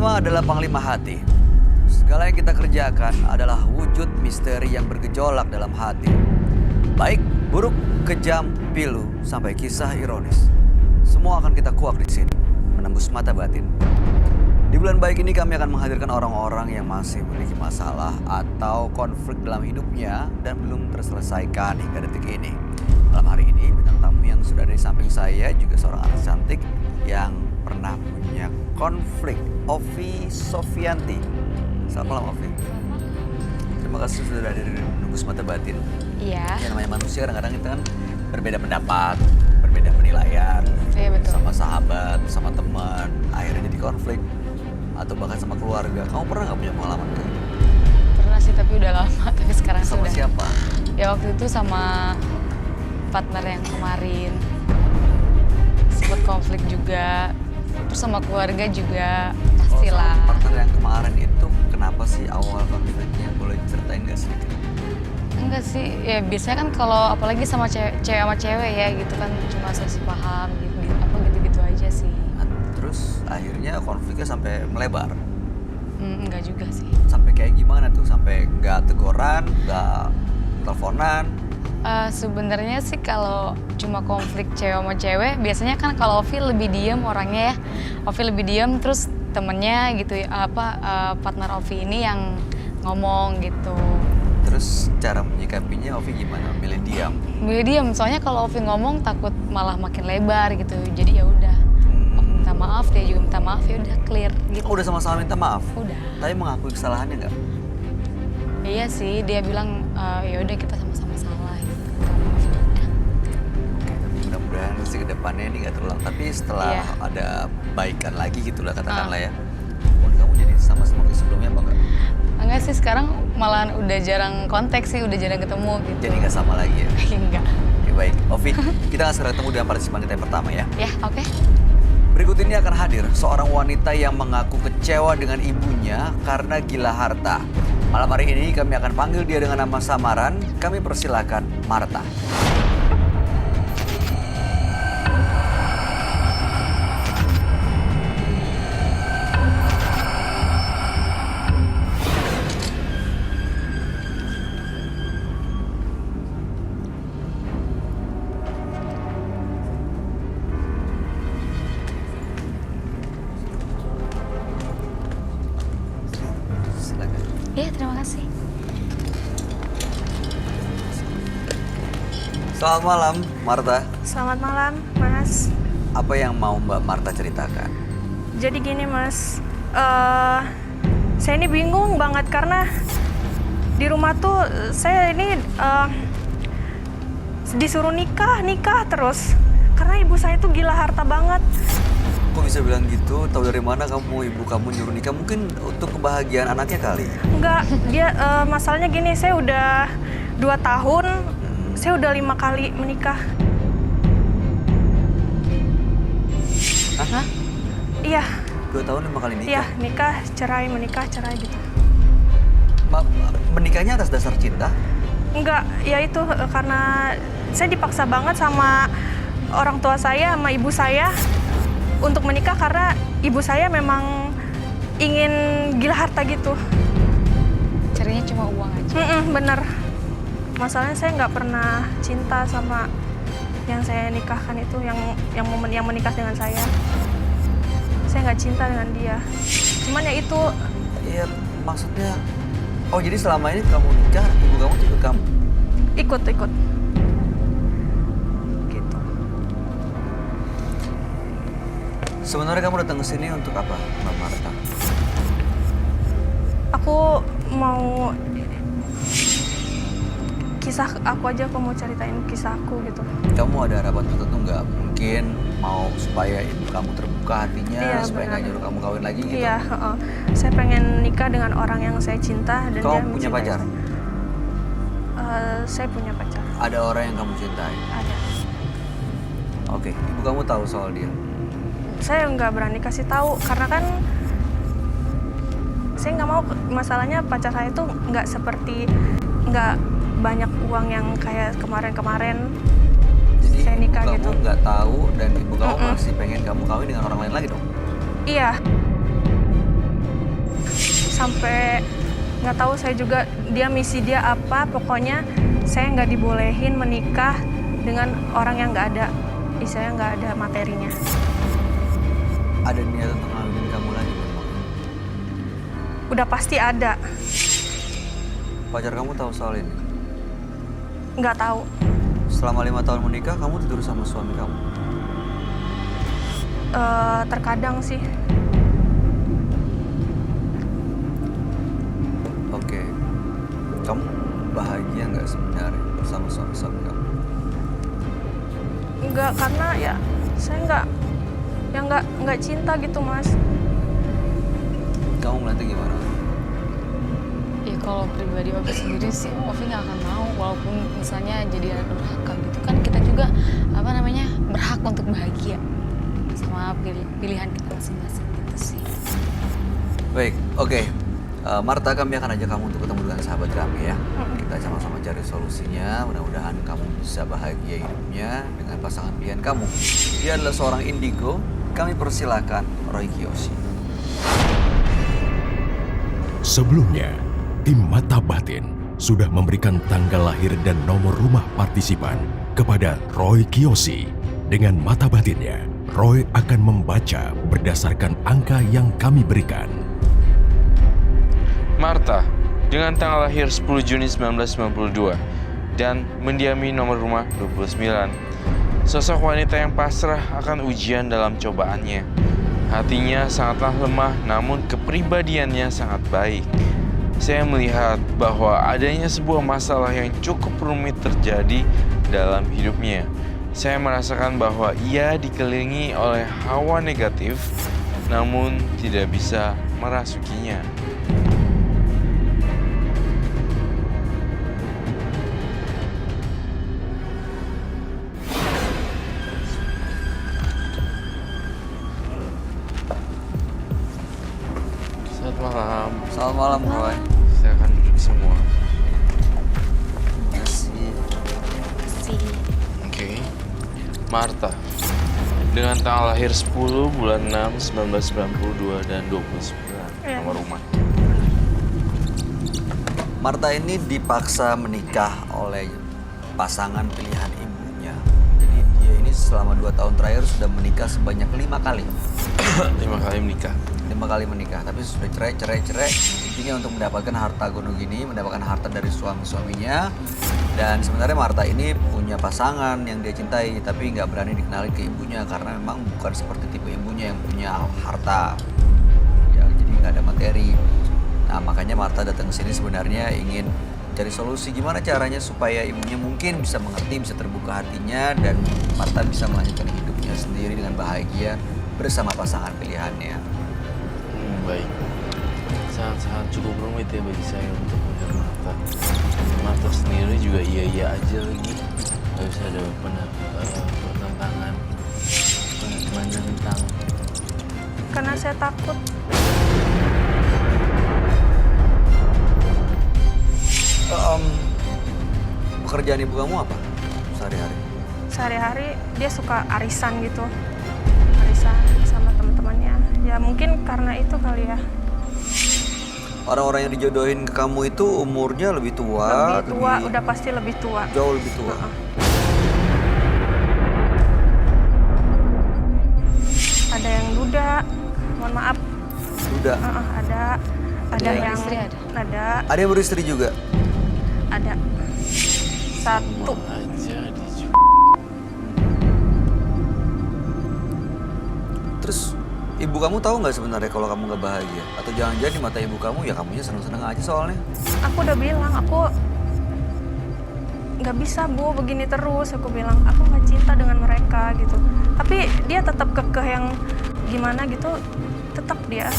pertama adalah Panglima Hati. Segala yang kita kerjakan adalah wujud misteri yang bergejolak dalam hati. Baik, buruk, kejam, pilu, sampai kisah ironis. Semua akan kita kuak di sini, menembus mata batin. Di bulan baik ini kami akan menghadirkan orang-orang yang masih memiliki masalah atau konflik dalam hidupnya dan belum terselesaikan hingga detik ini. Malam hari ini bintang tamu yang sudah ada di samping saya juga seorang artis cantik yang pernah punya konflik, Ovi Sofianti. Selamat malam, Ovi. Terima kasih sudah hadir di Menembus Mata Batin. Iya. Ya, namanya manusia kadang-kadang kita kan berbeda pendapat, berbeda penilaian. Iya, betul. Sama sahabat, sama teman, akhirnya jadi konflik. Atau bahkan sama keluarga. Kamu pernah nggak punya pengalaman kayak gitu? Pernah sih, tapi udah lama. Tapi sekarang Sama sudah. siapa? Ya waktu itu sama partner yang kemarin. Sempat konflik juga. Terus sama keluarga juga. Pastilah. Sama partner yang kemarin itu kenapa sih awal konfliknya? Boleh ceritain nggak sedikit? Enggak sih, ya biasanya kan kalau apalagi sama cewek sama cewek ya gitu kan cuma selisih paham gitu, gitu aja sih. Nah, terus akhirnya konfliknya sampai melebar. Enggak juga sih. Sampai kayak gimana tuh? Sampai nggak teguran, nggak teleponan? Sebenarnya sih kalau cuma konflik cewek sama cewek, biasanya kan kalau Ovi lebih diem orangnya ya. Ovi lebih diem, terus temennya gitu ya, partner Ovi ini yang ngomong gitu. Terus cara menyikapinya Ovi gimana? Milih diam? Milih diem, soalnya kalau Ovi ngomong takut malah makin lebar gitu. Jadi ya udah, Ovi minta maaf, dia juga minta maaf, ya udah clear gitu. Oh, udah sama-sama minta maaf? Udah. Tapi mengakui kesalahannya nggak? Iya sih, dia bilang ya udah kita sama-sama salah gitu. Udah. Oke, tapi mudah-mudahan sih ke depannya ini nggak terulang. Tapi setelah Iya. ada baikan lagi gitu lah katakanlah ya. Hubungan kamu jadi sama seperti sebelumnya apa enggak? Enggak sih, sekarang malahan udah jarang kontak sih, udah jarang ketemu gitu. Jadi nggak sama lagi ya? Enggak. Oke, baik. Ovi, kita akan segera ketemu dengan partisipan kita yang pertama ya. Ya, oke. Berikut ini akan hadir seorang wanita yang mengaku kecewa dengan ibunya karena gila harta. Malam hari ini kami akan panggil dia dengan nama samaran. Kami persilakan Marta. Silakan. Iya, terima kasih. Selamat malam, Marta. Selamat malam, Mas. Apa yang mau Mbak Marta ceritakan? Jadi gini, Mas. Saya ini bingung banget karena di rumah tuh saya ini disuruh nikah terus. Karena ibu saya tuh gila harta banget. Kok bisa bilang gitu? Tahu dari mana ibu kamu nyuruh nikah? Mungkin untuk kebahagiaan anaknya kali. Enggak, dia masalahnya gini, saya udah 2 tahun, saya udah 5 kali menikah. Hah? Iya, 2 tahun 5 kali nikah? iya, nikah, cerai, menikah, cerai gitu. Menikahnya atas dasar cinta? Enggak, ya itu karena saya dipaksa banget sama orang tua saya, sama ibu saya untuk menikah karena ibu saya memang ingin gila harta gitu. Carinya cuma uang aja. Bener. Masalahnya saya nggak pernah cinta sama yang saya nikahkan itu, yang menikah dengan saya. Saya nggak cinta dengan dia. Cuman ya itu. Iya, maksudnya... Oh, jadi selama ini kamu nikah, ibu kamu juga kamu? Ikut. Gitu. Sebenarnya kamu datang ke sini untuk apa, Mbak Marta? Aku mau kisah aku aja, aku mau ceritain kisahku gitu. Kamu ada harapan tertentu nggak? Mungkin mau supaya ibu kamu terbuka hatinya, Iya, supaya nggak benar. nyuruh kamu kawin lagi gitu? Iya, saya pengen nikah dengan orang yang saya cinta dan Kamu dia punya mencintai pacar? Saya punya pacar. Ada orang yang kamu cintai? Ada. Oke, ibu kamu tahu soal dia? Saya nggak berani kasih tahu karena kan saya nggak mau, masalahnya pacar saya itu nggak banyak uang yang kayak kemarin-kemarin Jadi saya ibu nikah kamu gitu. nggak tahu dan ibu kamu masih pengen kamu kawin dengan orang lain lagi dong? Iya. sampai nggak tahu saya juga misi dia apa. Pokoknya saya nggak dibolehin menikah dengan orang yang nggak ada, istilahnya nggak ada materinya. Ada niat untuk ngawinin kamu lagi memang? Udah pasti ada. Pacar kamu tahu soal ini? Nggak tahu. Selama 5 tahun menikah, kamu tidur sama suami kamu? Terkadang sih. Oke. Kamu bahagia nggak sebenarnya sama suami kamu? Nggak, karena ya saya nggak cinta gitu, Mas. Kamu ngeliatnya gimana? Ya kalau pribadi Ovi sendiri sih, Ovi nggak akan mau walaupun misalnya jadi anak durhaka gitu kan, kita juga berhak untuk bahagia sama pilihan kita masing-masing gitu sih. Baik, oke. Marta, kami akan ajak kamu untuk ketemu dengan sahabat kami ya. Kita sama-sama cari solusinya. Mudah-mudahan kamu bisa bahagia hidupnya dengan pasangan pilihan kamu. Dia adalah seorang indigo. Kami persilakan Roy Kiyoshi. Sebelumnya, tim Mata Batin sudah memberikan tanggal lahir dan nomor rumah partisipan kepada Roy Kiyoshi. Dengan mata batinnya, Roy akan membaca berdasarkan angka yang kami berikan. Marta, dengan tanggal lahir 10 Juni 1992 dan mendiami nomor rumah 29. Sosok wanita yang pasrah akan ujian dalam cobaannya. Hatinya sangatlah lemah, namun kepribadiannya sangat baik. Saya melihat bahwa adanya sebuah masalah yang cukup rumit terjadi dalam hidupnya. Saya merasakan bahwa ia dikelilingi oleh hawa negatif, namun tidak bisa merasukinya. Selamat malam. Selamat malam, Roy. Saya akan duduk semua. Makasih. Oke. Marta, dengan tanggal lahir 10 bulan 6 1992 dan 29 nomor rumah. Marta ini dipaksa menikah oleh pasangan pilihan ibunya. Jadi dia ini selama 2 tahun terakhir sudah menikah sebanyak 5 kali. 5 kali menikah. 5 kali menikah, tapi sudah cerai. Intinya untuk mendapatkan harta gunung gini, mendapatkan harta dari suaminya. Dan sebenarnya Marta ini punya pasangan yang dia cintai, tapi nggak berani dikenalin ke ibunya karena memang bukan seperti tipe ibunya yang punya harta. Ya, jadi nggak ada materi. Nah, makanya Marta datang ke sini sebenarnya ingin cari solusi gimana caranya supaya ibunya mungkin bisa mengerti, bisa terbuka hatinya, dan Marta bisa melanjutkan hidupnya sendiri dengan bahagia bersama pasangan pilihannya. Baik. Sangat-sangat cukup rumit ya bagi saya untuk melihat Marta. Marta sendiri juga iya aja lagi. Gak bisa ada pertentangan, menentang. Karena saya takut. Pekerjaan ibu kamu apa sehari-hari? Sehari-hari dia suka arisan gitu. Arisan sama teman-temannya. Ya mungkin karena itu kali ya. Orang-orang yang dijodohin ke kamu itu umurnya lebih tua? Lebih tua, udah pasti lebih tua. Jauh lebih tua? Ada yang duda, mohon maaf. Duda? Ada yang istri ada? Ada yang beristri juga? Ada. Satu. Aja Terus ibu kamu tahu nggak sebenarnya kalau kamu nggak bahagia? Atau jangan-jangan di mata ibu kamu ya kamunya seneng-seneng aja soalnya? Aku udah bilang, aku nggak bisa Bu begini terus. Aku bilang, aku nggak cinta dengan mereka gitu. Tapi dia tetap kekeh yang gimana gitu, tetap dia.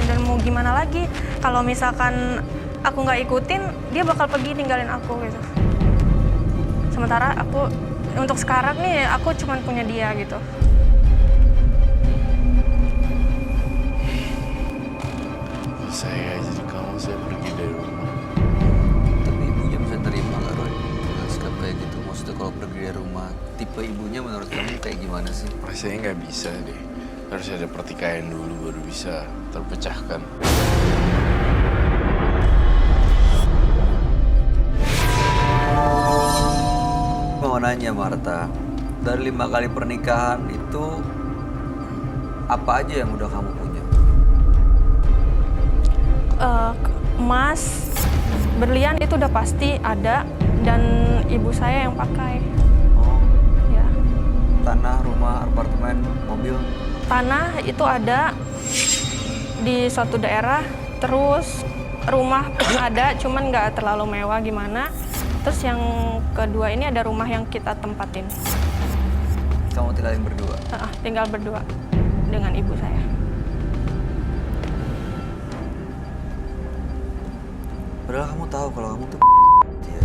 Dan mau gimana lagi? Kalau misalkan aku nggak ikutin, dia bakal pergi ninggalin aku gitu. Sementara aku untuk sekarang nih aku cuma punya dia gitu. saya jadi kamu, saya pergi dari rumah. Tapi ibunya bisa terima nggak, Roy? Dengan sikap kayak gitu, maksudnya kalau pergi dari rumah, tipe ibunya menurut kamu kayak gimana sih? Rasanya nggak bisa deh. Harus ada pertikaian dulu baru bisa terpecahkan. nanya Marta, dari 5 kali pernikahan itu apa aja yang udah kamu punya? Emas, berlian itu udah pasti ada, dan ibu saya yang pakai. Oh, Ya, tanah, rumah, apartemen, mobil. tanah itu ada di suatu daerah, terus rumah pun ada, cuman nggak terlalu mewah gimana. Terus yang kedua ini ada rumah yang kita tempatin. Kamu tinggalin berdua. Tinggal berdua dengan ibu saya. Padahal kamu tahu kalau kamu tuh ya.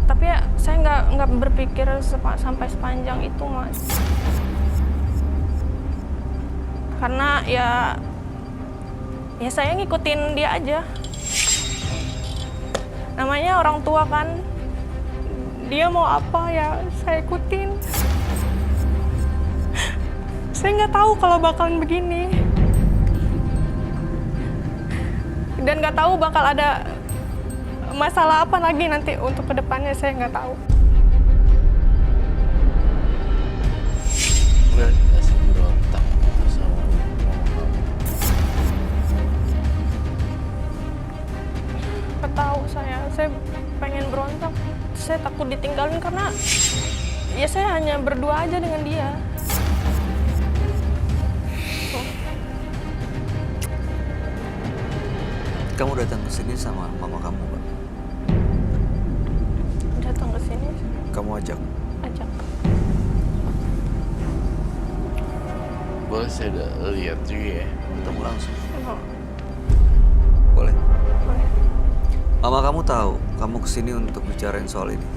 Tapi ya saya nggak berpikir sampai sepanjang itu, Mas. Karena ya saya ngikutin dia aja. Namanya orang tua kan, dia mau apa ya saya ikutin. Saya nggak tahu kalau bakalan begini. Dan nggak tahu bakal ada masalah apa lagi nanti untuk kedepannya, saya nggak tahu. Gue dikasih berontak sama mama kamu. Nggak tahu saya pengen berontak. Saya takut ditinggalin karena ya saya hanya berdua aja dengan dia. Kamu datang ke sini sama mama kamu, Pak? Datang ke sini Kamu ajak. Boleh saya lihat juga ya? Ketemu langsung. Oh, Boleh. boleh. Mama kamu tahu kamu kesini untuk bicarain soal ini?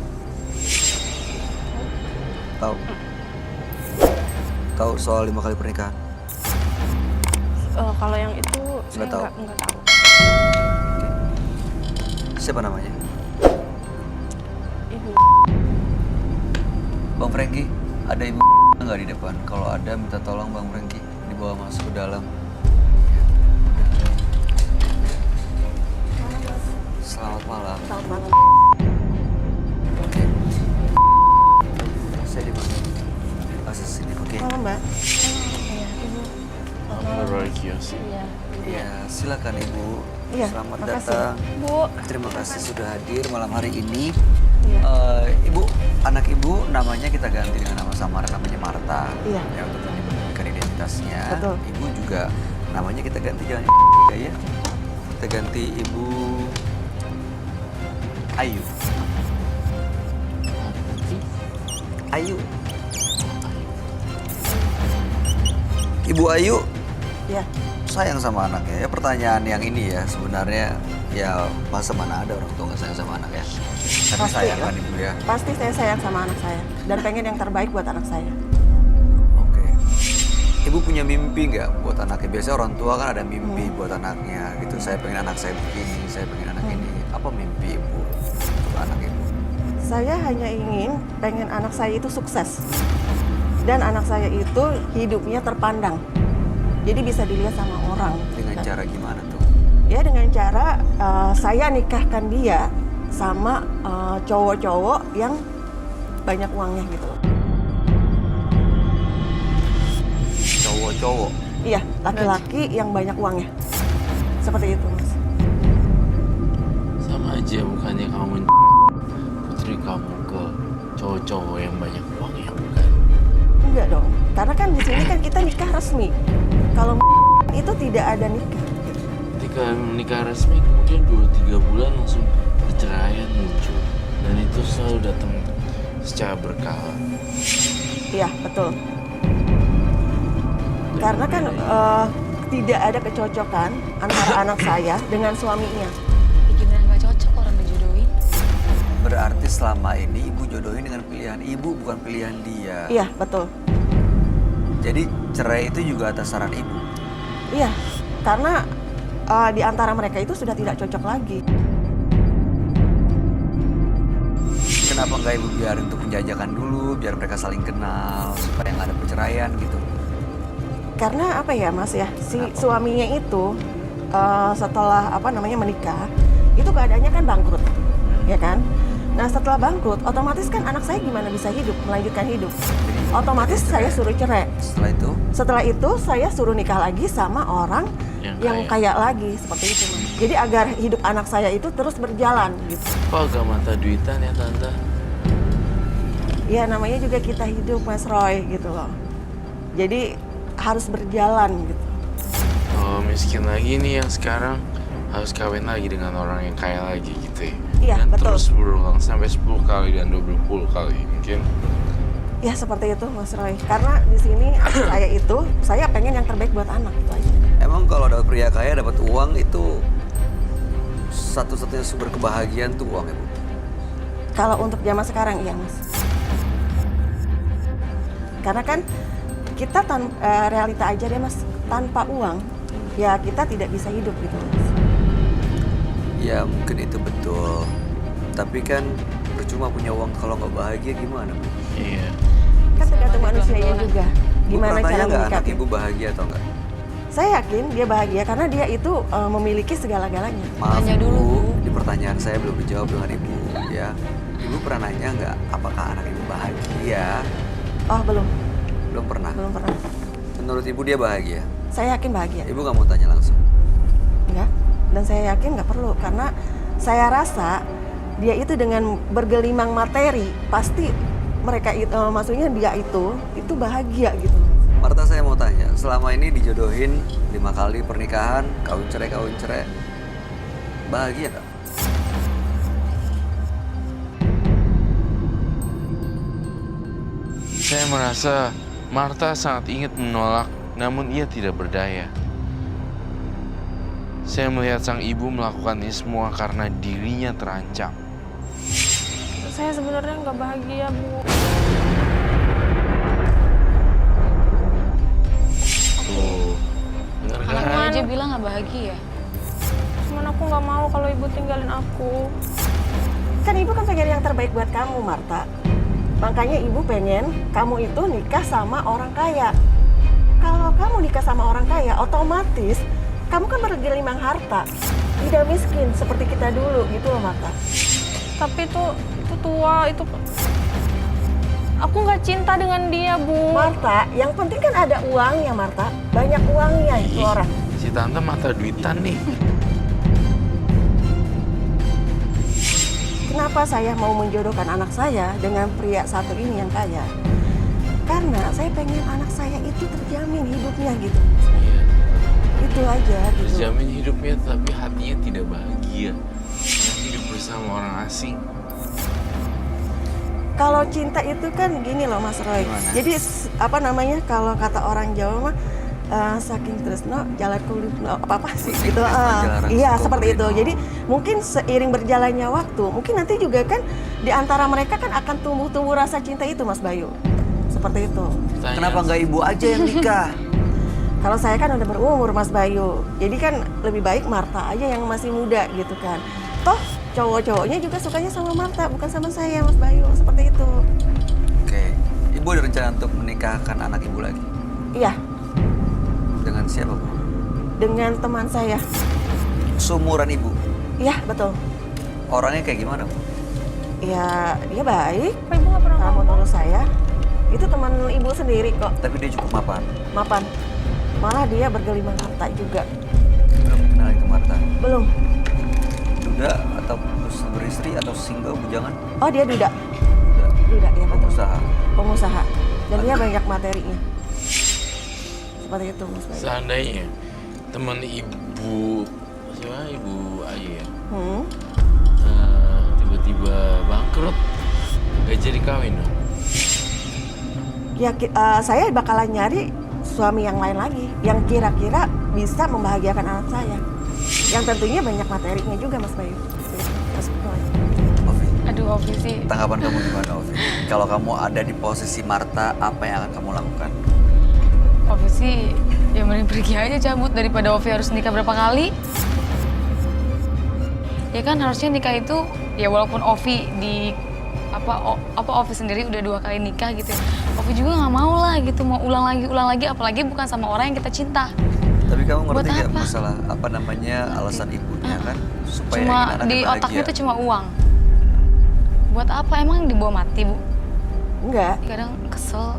Tahu? Tahu soal 5 kali pernikahan? Kalau yang itu saya Nggak tahu. nggak tahu. Siapa namanya? Ibu. Bang Franky, ada ibu nggak di depan? Kalau ada, minta tolong Bang Franky dibawa masuk ke dalam. Selamat malam. Selamat malam. Oke. Saya di mana? Kasih sini, oke? Malam, Mbak. Apa Roy Kiyoshi? Ya, silakan Ibu. Iya, Selamat makasih. datang. Bu, Terima kasih sudah hadir malam hari ini. Iya. Ibu, anak Ibu namanya kita ganti dengan nama samaran, namanya Marta. Iya. Ya, untuk menyembunyikan identitasnya. Betul. Ibu juga namanya kita ganti, jangan ya. Kita ganti Ibu Ayu. Ayu. Ibu Ayu Iya. sayang sama anaknya. Ya, pertanyaan yang ini ya sebenarnya ya masa mana ada orang tua nggak sayang sama anak ya. Tapi Pasti, sayang ya. kan Ibu ya. Pasti saya sayang sama anak saya dan pengen yang terbaik buat anak saya. Oke. Ibu punya mimpi nggak buat anaknya? Biasanya orang tua kan ada mimpi buat anaknya gitu. Saya pengen anak saya begini, saya pengen anak ini. Apa mimpi Ibu untuk anak Ibu? Saya hanya pengen anak saya itu sukses. Dan anak saya itu hidupnya terpandang. Jadi bisa dilihat sama orang. Dengan cara gimana tuh? Ya dengan cara saya nikahkan dia sama cowok-cowok yang banyak uangnya gitu loh. Cowok-cowok. Iya, laki-laki yang banyak uangnya. Seperti itu, Mas. Sama aja bukannya kamu putri kamu ke cowok-cowok yang banyak uang ya bukan? Enggak dong, karena kan di sini kan kita nikah resmi. Kalau itu tidak ada nikah. Ketika menikah resmi kemudian 2-3 bulan langsung perceraian muncul. Dan itu selalu datang secara berkala. Iya, betul. Karena kan tidak ada kecocokan antara anak saya dengan suaminya. Gimana nggak cocok orang dijodohin? Berarti selama ini Ibu jodohin dengan pilihan Ibu bukan pilihan dia. Iya, betul. Jadi cerai itu juga atas saran Ibu. Iya, karena di antara mereka itu sudah tidak cocok lagi. Kenapa nggak Ibu biarin untuk penjajakan dulu, biar mereka saling kenal, supaya nggak ada perceraian gitu? Karena apa ya, Mas ya, si suaminya itu setelah menikah, itu keadaannya kan bangkrut, ya kan? Nah setelah bangkrut, otomatis kan anak saya gimana bisa hidup, melanjutkan hidup. Otomatis saya suruh cerai. Setelah itu saya suruh nikah lagi sama orang yang kaya lagi, seperti itu. Mas. Jadi agar hidup anak saya itu terus berjalan gitu. Kok agak mata duitan ya Tante? Ya namanya juga kita hidup Mas Roy gitu loh. Jadi harus berjalan gitu. Oh, miskin lagi nih yang sekarang harus kawin lagi dengan orang yang kaya lagi gitu ya? Iya, dan betul. terus berulang sampai 10 kali dan 20 kali mungkin. Ya seperti itu Mas Roy. Karena di sini saya itu, saya pengen yang terbaik buat anak itu aja. Emang kalau dapat pria kaya dapat uang itu satu-satunya sumber kebahagiaan tuh uang ya Bu? Kalau untuk zaman sekarang iya Mas. Karena kan kita realita aja deh Mas, tanpa uang ya kita tidak bisa hidup gitu Mas. Ya mungkin itu betul. Tapi kan percuma punya uang kalau nggak bahagia gimana Bu? Iya. Kan tergantung manusianya juga. Bu Gimana pernah tanya cara nggak anak menyikapi. ibu bahagia atau enggak? Saya yakin dia bahagia karena dia itu memiliki segala-galanya. Maaf Tanya dulu, Bu, Bu. di pertanyaan saya belum dijawab dengan Ibu ya. Ibu pernah nanya nggak apakah anak ibu bahagia? Oh belum, Belum pernah. belum pernah. Menurut ibu dia bahagia? Saya yakin bahagia. Ibu nggak mau tanya langsung? Enggak. Dan saya yakin nggak perlu karena saya rasa dia itu dengan bergelimang materi pasti mereka itu maksudnya dia itu bahagia gitu. Marta saya mau tanya, selama ini dijodohin 5 kali pernikahan, kawin cerai, bahagia nggak? Saya merasa Marta sangat ingin menolak, namun ia tidak berdaya. Saya melihat sang ibu melakukan ini semua karena dirinya terancam. Saya sebenarnya nggak bahagia, Bu. Tuh, bener Kamu kan? aja bilang nggak bahagia. Cuman aku nggak mau kalau ibu tinggalin aku. Kan ibu kan pengen yang terbaik buat kamu Marta. Makanya ibu pengen kamu itu nikah sama orang kaya. Kalau kamu nikah sama orang kaya, otomatis kamu kan bergelimang harta. Tidak miskin seperti kita dulu gitu loh Marta. Tapi itu tua, itu aku nggak cinta dengan dia, Bu. Marta, yang penting kan ada uangnya Marta. Banyak uangnya itu Ih, orang. si Tante mata duitan nih. Kenapa saya mau menjodohkan anak saya dengan pria satu ini yang kaya? Karena saya pengen anak saya itu terjamin hidupnya gitu. Iya, Itu aja gitu. terjamin hidupnya tapi hatinya tidak bahagia. Karena hidup bersama orang asing. Kalau cinta itu kan gini loh Mas Roy. Gimana? Jadi apa namanya kalau kata orang Jawa mah saking tresno jalan kulino apa sih Saking gitu. tresno jalaran Iya suku seperti itu. kulino. Jadi mungkin seiring berjalannya waktu, mungkin nanti juga kan di antara mereka kan akan tumbuh rasa cinta itu Mas Bayu. Seperti itu. Pertanyaan- Kenapa nggak ibu aja yang nikah? Kalau saya kan udah berumur Mas Bayu. Jadi kan lebih baik Marta aja yang masih muda gitu kan. Toh cowok-cowoknya juga sukanya sama Marta bukan sama saya Mas Bayu. Seperti itu. Oke, ibu ada rencana untuk menikahkan anak ibu lagi? Iya, Dengan siapa Bu? dengan teman saya. Seumuran ibu? Iya, betul. Orangnya kayak gimana Bu? Ya, dia baik. Apa ibu nggak pernah Kalau ngomong? menurut saya, itu teman ibu sendiri kok, Tapi dia cukup mapan. mapan. Malah dia bergelimang harta juga. Belum dikenalin ke Marta. Belum. Duda atau beristri atau single bujangan? Oh, dia duda. Duda. Duda, ya betul. Pengusaha. Pengusaha. Dan dia banyak materinya. Seperti itu, Mas Bayu. Seandainya teman ibu, siapa ibu Ayu ya, tiba-tiba bangkrut, gak jadi kawin dong. Ya, saya bakalan nyari suami yang lain lagi. Yang kira-kira bisa membahagiakan anak saya. Yang tentunya banyak materinya juga, Mas Bayu. Mas Bayu. Ovi, Aduh, Ovi sih. tanggapan kamu gimana Ovi? Kalau kamu ada di posisi Marta, apa yang akan kamu lakukan? Ovi sih ya mending pergi aja cabut daripada Ovi harus nikah berapa kali. Ya kan harusnya nikah itu ya walaupun Ovi di apa Ovi sendiri udah 2 kali nikah gitu. Ovi juga nggak mau lah gitu mau ulang lagi apalagi bukan sama orang yang kita cinta. Tapi kamu ngerti Buat nggak apa? masalah apa namanya alasan ibunya kan? Supaya Cuma ingin anaknya di bahagia. otaknya tuh cuma uang. Buat apa? Emang dibawa mati, Bu? Enggak, Kadang kesel.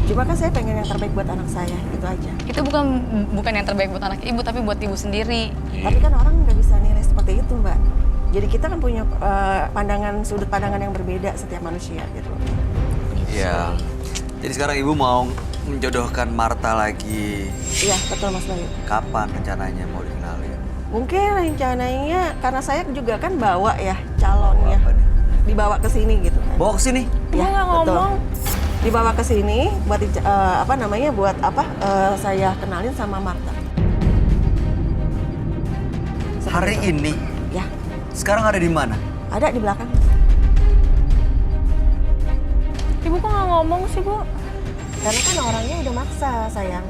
cuma kan saya pengen yang terbaik buat anak saya, itu aja. Itu bukan yang terbaik buat anak ibu, tapi buat ibu sendiri. Tapi kan orang nggak bisa nilai seperti itu, Mbak. Jadi kita kan punya sudut pandangan yang berbeda setiap manusia gitu. Iya. Jadi sekarang ibu mau menjodohkan Marta lagi. Iya, betul Mas Bayu. Kapan rencananya mau dikenalin? Mungkin rencananya karena saya juga kan bawa ya calonnya. Apa nih? Dibawa ke sini gitu kan. Bawa ke sini. Ibu nggak ngomong. Dibawa ke sini buat saya kenalin sama Marta. Seperti Hari itu. ini. Ya, Sekarang ada di mana? ada di belakang. Ibu kok nggak ngomong sih, Bu? Karena kan orangnya udah maksa, sayang.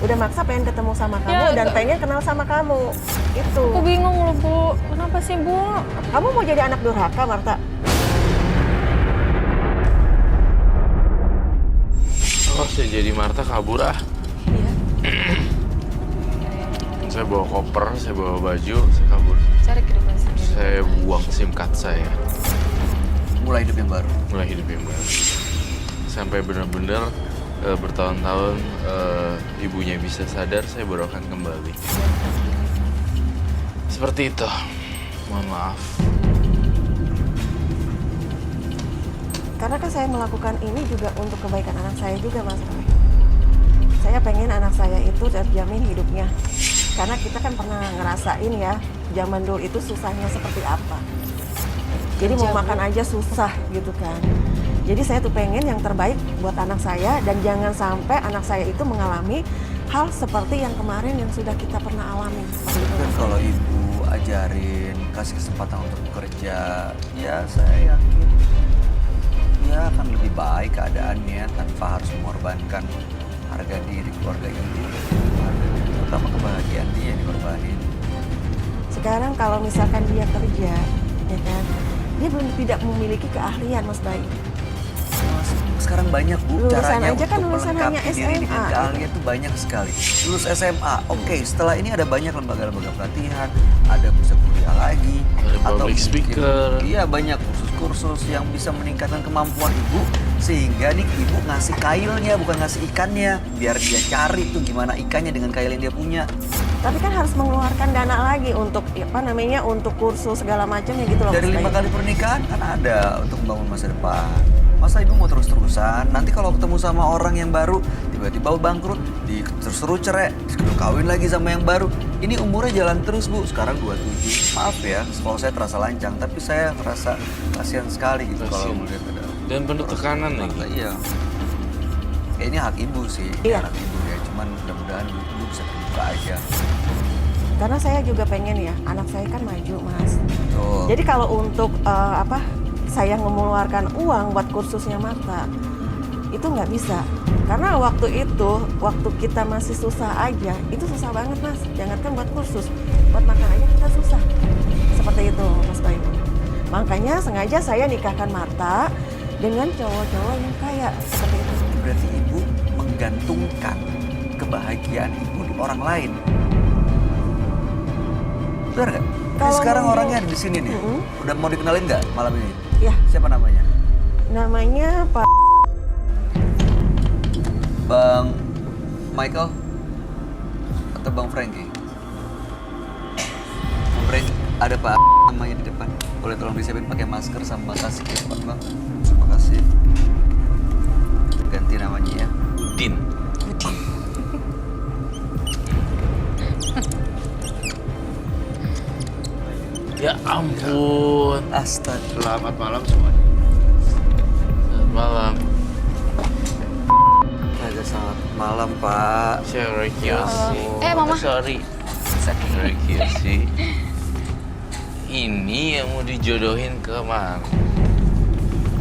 Udah maksa pengen ketemu sama kamu Ya, dan pengen kenal sama kamu. Itu. Aku bingung loh, Bu. Kenapa sih, Bu? Kamu mau jadi anak durhaka, Marta? Oh, saya jadi Marta kabur ah. Iya. Saya bawa koper, saya bawa baju, saya kabur. Cari kehidupan sendiri. Saya buang SIM card saya. Mulai hidup yang baru. Mulai hidup yang baru. Sampai benar-benar bertahun-tahun ibunya bisa sadar, saya baru akan kembali. Seperti itu. Mohon maaf. Karena kan saya melakukan ini juga untuk kebaikan anak saya juga, Mas Roy. Saya pengen anak saya itu terjamin hidupnya. Karena kita kan pernah ngerasain ya, zaman dulu itu susahnya seperti apa. Jadi mau makan aja susah gitu kan. Jadi saya tuh pengen yang terbaik buat anak saya dan jangan sampai anak saya itu mengalami hal seperti yang kemarin yang sudah kita pernah alami. Seperti itu. Dan kalau ibu ajarin, kasih kesempatan untuk bekerja, ya saya yakin dia akan lebih baik keadaannya tanpa harus mengorbankan harga diri keluarga ini. Terutama kebahagiaan dia yang dikorbanin. Sekarang kalau misalkan dia kerja, ya kan, dia belum tidak memiliki keahlian, Mas Bayu. Sekarang banyak Bu, Lulusan caranya aja kan untuk lulusan melengkapi hanya diri dengan SMA. keahlian itu banyak sekali. Lulus SMA, oke, setelah ini ada banyak lembaga-lembaga pelatihan, ada bisa kuliah lagi, Ada public speaker. Iya, banyak kursus-kursus yang bisa meningkatkan kemampuan ibu sehingga nih ibu ngasih kailnya bukan ngasih ikannya, biar dia cari tuh gimana ikannya dengan kail yang dia punya. Tapi kan harus mengeluarkan dana lagi untuk untuk kursus segala macamnya gitu loh. Dari Mas 5 Bayu. kali pernikahan kan ada untuk membangun masa depan. Masa ibu mau terus-terusan, nanti kalau ketemu sama orang yang baru, tiba-tiba bangkrut, terus-terus cerai, terus kawin lagi sama yang baru. Ini umurnya jalan terus Bu, sekarang 27. Maaf ya, kalau saya terasa lancang, tapi saya ngerasa kasihan sekali gitu kalau Kasihan. melihat ada. Dan penuh tekanan lagi. Iya. Ya, ini hak ibu sih, Iya. hak ibu ya. Cuman mudah-mudahan ibu bisa terbuka aja. Karena saya juga pengen ya, anak saya kan maju, Mas. Tuh. Jadi kalau untuk saya mengeluarkan uang buat kursusnya Marta, itu nggak bisa. Karena waktu kita masih susah aja, itu susah banget Mas. Jangankan buat kursus, buat makan aja kita susah. Seperti itu Mas Bayu. Makanya sengaja saya nikahkan Marta dengan cowok-cowok yang kaya, seperti itu. Berarti ibu menggantungkan kebahagiaan ibu di orang lain. Benar nggak? Kalau Sekarang menurut- orangnya ada di sini nih. Udah mau dikenalin nggak malam ini? Ya, Siapa namanya? namanya Pak. Bang Michael atau Bang Frankie? Bang Frank, ada Pak namanya di depan. Boleh tolong disiapin pakai masker sama kasih ke depan Bang. Terima kasih. Ganti namanya ya. Udin. Ya ampun. Astaga. Selamat malam semuanya. Selamat malam. Ada selamat malam Pak. Saya Roy Kiyoshi. Mama. Sorry. Roy Kiyoshi. Ini yang mau dijodohin ke Mar.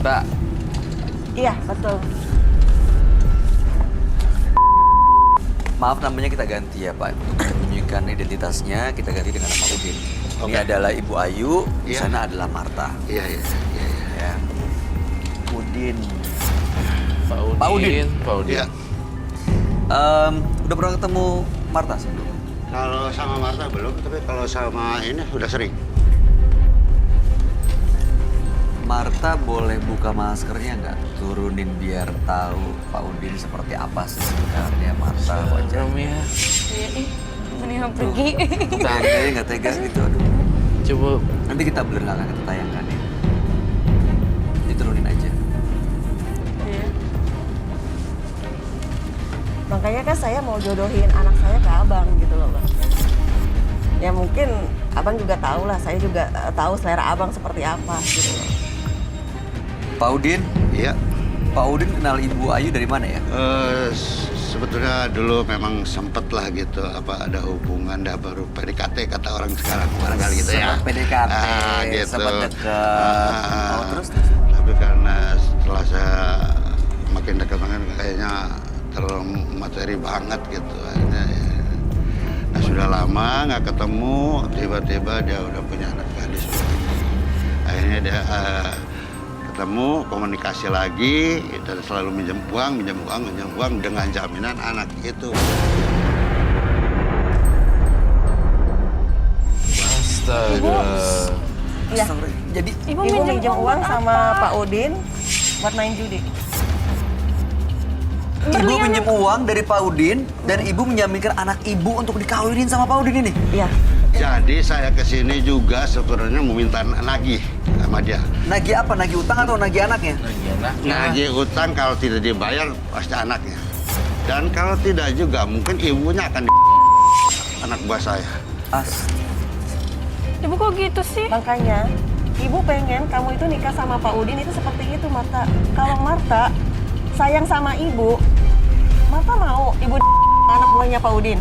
Mbak, Iya, betul. maaf namanya kita ganti ya Pak. Untuk menyembunyikan identitasnya kita ganti dengan nama Udin. Ini Oke. adalah Ibu Ayu, di Iya. sana adalah Marta. Iya. Ya. Udin. Pak Udin. Pak Udin. Pak Udin. Iya. Udah pernah ketemu Marta sebelumnya? Kalau sama Marta belum, tapi kalau sama ini udah sering. Marta boleh buka maskernya nggak? Turunin biar tahu Pak Udin seperti apa sih sebenarnya Marta wajahnya. Iya, mendingan pergi. Kayaknya nggak tega gitu, aduh. Coba Nanti kita blur, nggak akan kita tayangkan ya. Diturunin aja. Iya. Makanya kan saya mau jodohin anak saya ke abang gitu loh, Bang. Ya mungkin abang juga tahu lah, saya juga tahu selera abang seperti apa gitu loh. Pak Udin, Iya. Pak Udin kenal Ibu Ayu dari mana ya? Sebetulnya dulu memang sempet lah gitu, apa ada hubungan, dah baru PDKT kata orang sekarang barangkali gitu ya. Sempat PDKT, Gitu. sempat deket. Oh, terus? Tapi karena setelah saya makin dekat kayaknya terlalu materi banget gitu. Akhirnya, nah sudah lama nggak ketemu, tiba-tiba dia udah punya anak gadis. Akhirnya dia ketemu, komunikasi lagi, dan selalu minjem uang dengan jaminan anak itu. astaga. Iya. Jadi Ibu minjem uang sama Pak Udin buat main judi. Ibu pinjam uang dari Pak Udin dan Ibu menjaminkan anak Ibu untuk dikawinin sama Pak Udin ini? Iya. Jadi saya kesini juga sebenarnya meminta nagih sama dia. Nagih apa? Nagih utang atau nagih anaknya? Lagi anak. Nagih utang kalau tidak dibayar pasti anaknya. Dan kalau tidak juga mungkin ibunya akan anak buah saya. Ibu kok gitu sih? Makanya Ibu pengen kamu itu nikah sama Pak Udin itu seperti itu, Marta. Kalau Marta sayang sama Ibu, Marta mau Ibu anak buahnya Pak Udin.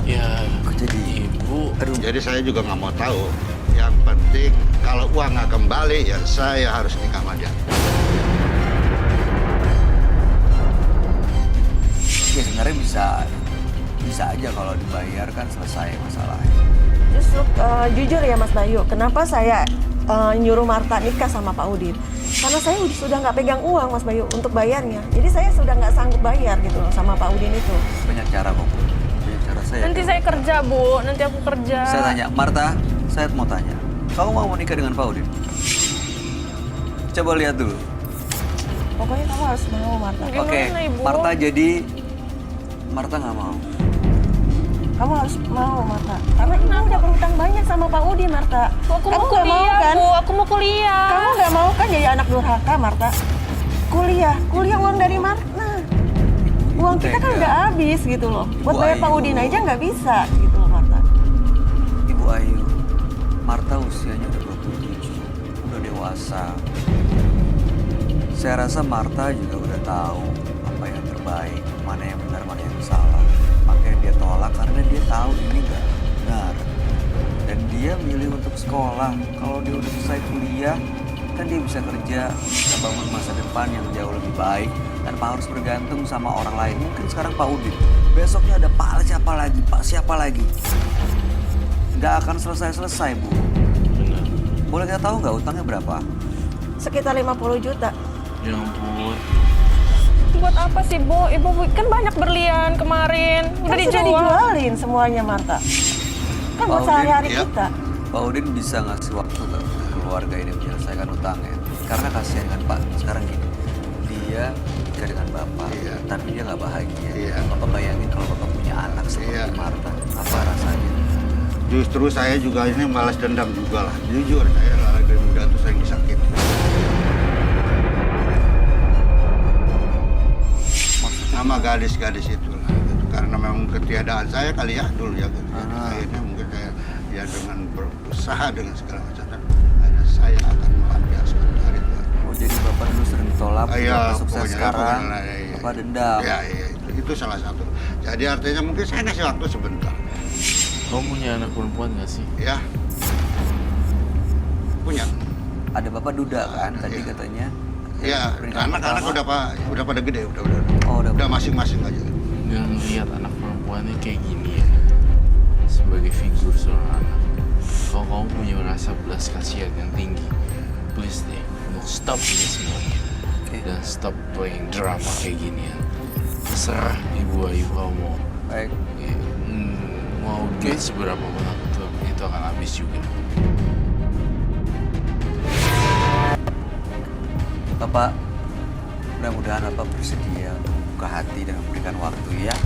Ya, Kok jadi ibu. Aduh, Jadi saya juga nggak mau tahu. Yang penting kalau uang nggak kembali ya saya harus nikah sama dia. ya sebenarnya bisa aja kalau dibayar kan selesai masalahnya. Justru jujur ya Mas Bayu, kenapa saya nyuruh Marta nikah sama Pak Udin? Karena saya sudah nggak pegang uang Mas Bayu untuk bayarnya. Jadi saya sudah nggak sanggup bayar gitu loh sama Pak Udin itu. Banyak cara kok, Bu. Banyak cara saya. Nanti saya kerja, Bu. Nanti aku kerja. Saya tanya, Marta, saya mau tanya. Kamu mau menikah dengan Pak Udin? Coba lihat dulu. Pokoknya kamu harus mau Marta. Gimana, Oke, Ibu? Marta jadi Marta nggak mau. Kamu harus mau Marta. Karena Ibu udah berhutang banyak sama Pak Udin Marta. Aku mau nggak kuliah, kan? Bu. Aku mau kuliah. Kamu nggak mau kan jadi anak durhaka Marta? Kuliah uang dari mana? Uang kita kan Tega. udah habis gitu loh. Buat Ibu bayar Pak Ayu. Udin aja nggak bisa gitu loh Marta. Ibu Ayu, Marta usianya udah 27, udah dewasa. Saya rasa Marta juga udah tahu apa yang terbaik, mana yang benar, mana yang salah. Makanya dia tolak karena dia tahu ini nggak benar. Dan dia milih untuk sekolah. Kalau dia udah selesai kuliah, kan dia bisa kerja, bisa bangun masa depan yang jauh lebih baik tanpa harus bergantung sama orang lain. Mungkin sekarang Pak Udin, besoknya ada Pak siapa lagi, Pak siapa lagi. Nggak akan selesai-selesai, Bu. Benar. Boleh kita tahu nggak utangnya berapa? Sekitar 50 juta. Ya ampun. Buat apa sih, Bu? Ibu kan banyak berlian kemarin. Udah Kan dijual. sudah dijualin semuanya Marta. Kan buat Pak sehari-hari Udin, ya. kita. Pak Udin bisa ngasih waktu ke keluarga ini menyelesaikan utangnya. Karena kasihan kan Pak, sekarang gini, dia nikah dengan Bapak, Iya. tapi dia nggak bahagia. Iya. Bapak bayangin kalau Bapak punya anak seperti Iya. Marta, apa rasanya? Justru saya juga ini malas dendam juga lah. Jujur saya dari muda tuh sering disakiti. Sama gadis-gadis itu lah. Gitu. Karena memang ketiadaan saya kali ya dulu ya. Gitu. Akhirnya mungkin saya ya dengan berusaha dengan segala macam. Akhirnya saya akan melampiaskan hari itu. Oh jadi Bapak dulu sering ditolak, Iya, Bapak sukses pokoknya, sekarang, iya. Bapak dendam. Ya, iya, itu salah satu. Jadi artinya mungkin saya ngasih waktu sebentar. Kamu punya anak perempuan nggak sih? Ya, punya. Ada Bapak duda kan, tadi Iya. katanya. Ya, Pernikahan anak-anak pertama. udah pada gede, udah Oh, udah masing-masing aja. Nggak ngeliat anak perempuannya kayak gini ya. Sebagai figur seorang anak. Kalau kamu punya rasa belas kasihan yang tinggi, please deh, untuk stop ini semuanya. Oke. Dan stop playing drama kayak ginian. Terserah Ibu Ayu kamu Baik. ya, mau duit seberapa banyak itu akan habis juga. Bapak, mudah-mudahan Bapak bersedia buka hati dan memberikan waktu ya.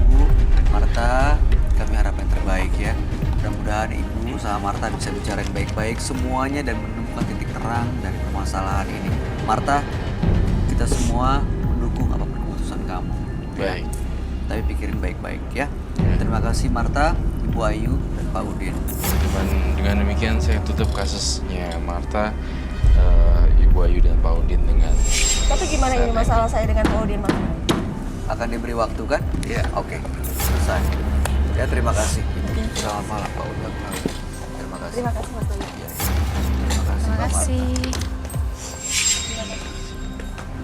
Ibu, Marta, kami harap yang terbaik ya. Mudah-mudahan Ibu sama Marta bisa bicara yang baik-baik semuanya dan menemukan titik terang dari permasalahan ini. Marta, kita semua mendukung apapun keputusan kamu. Baik. Tapi pikirin baik-baik ya. Terima kasih Marta, Ibu Ayu, dan Pak Udin. Dengan demikian saya tutup kasusnya Marta, Ibu Ayu dan Pak Udin dengan... Tapi gimana ini masalah saya dengan Pak Udin, Mas? Akan diberi waktu kan? Iya. Oke, selesai. Ya terima kasih. Selamat malam Pak Udin. Terima kasih. Terima kasih, Mas Bayu. Ya, terima kasih. Terima Pak Marta. kasih.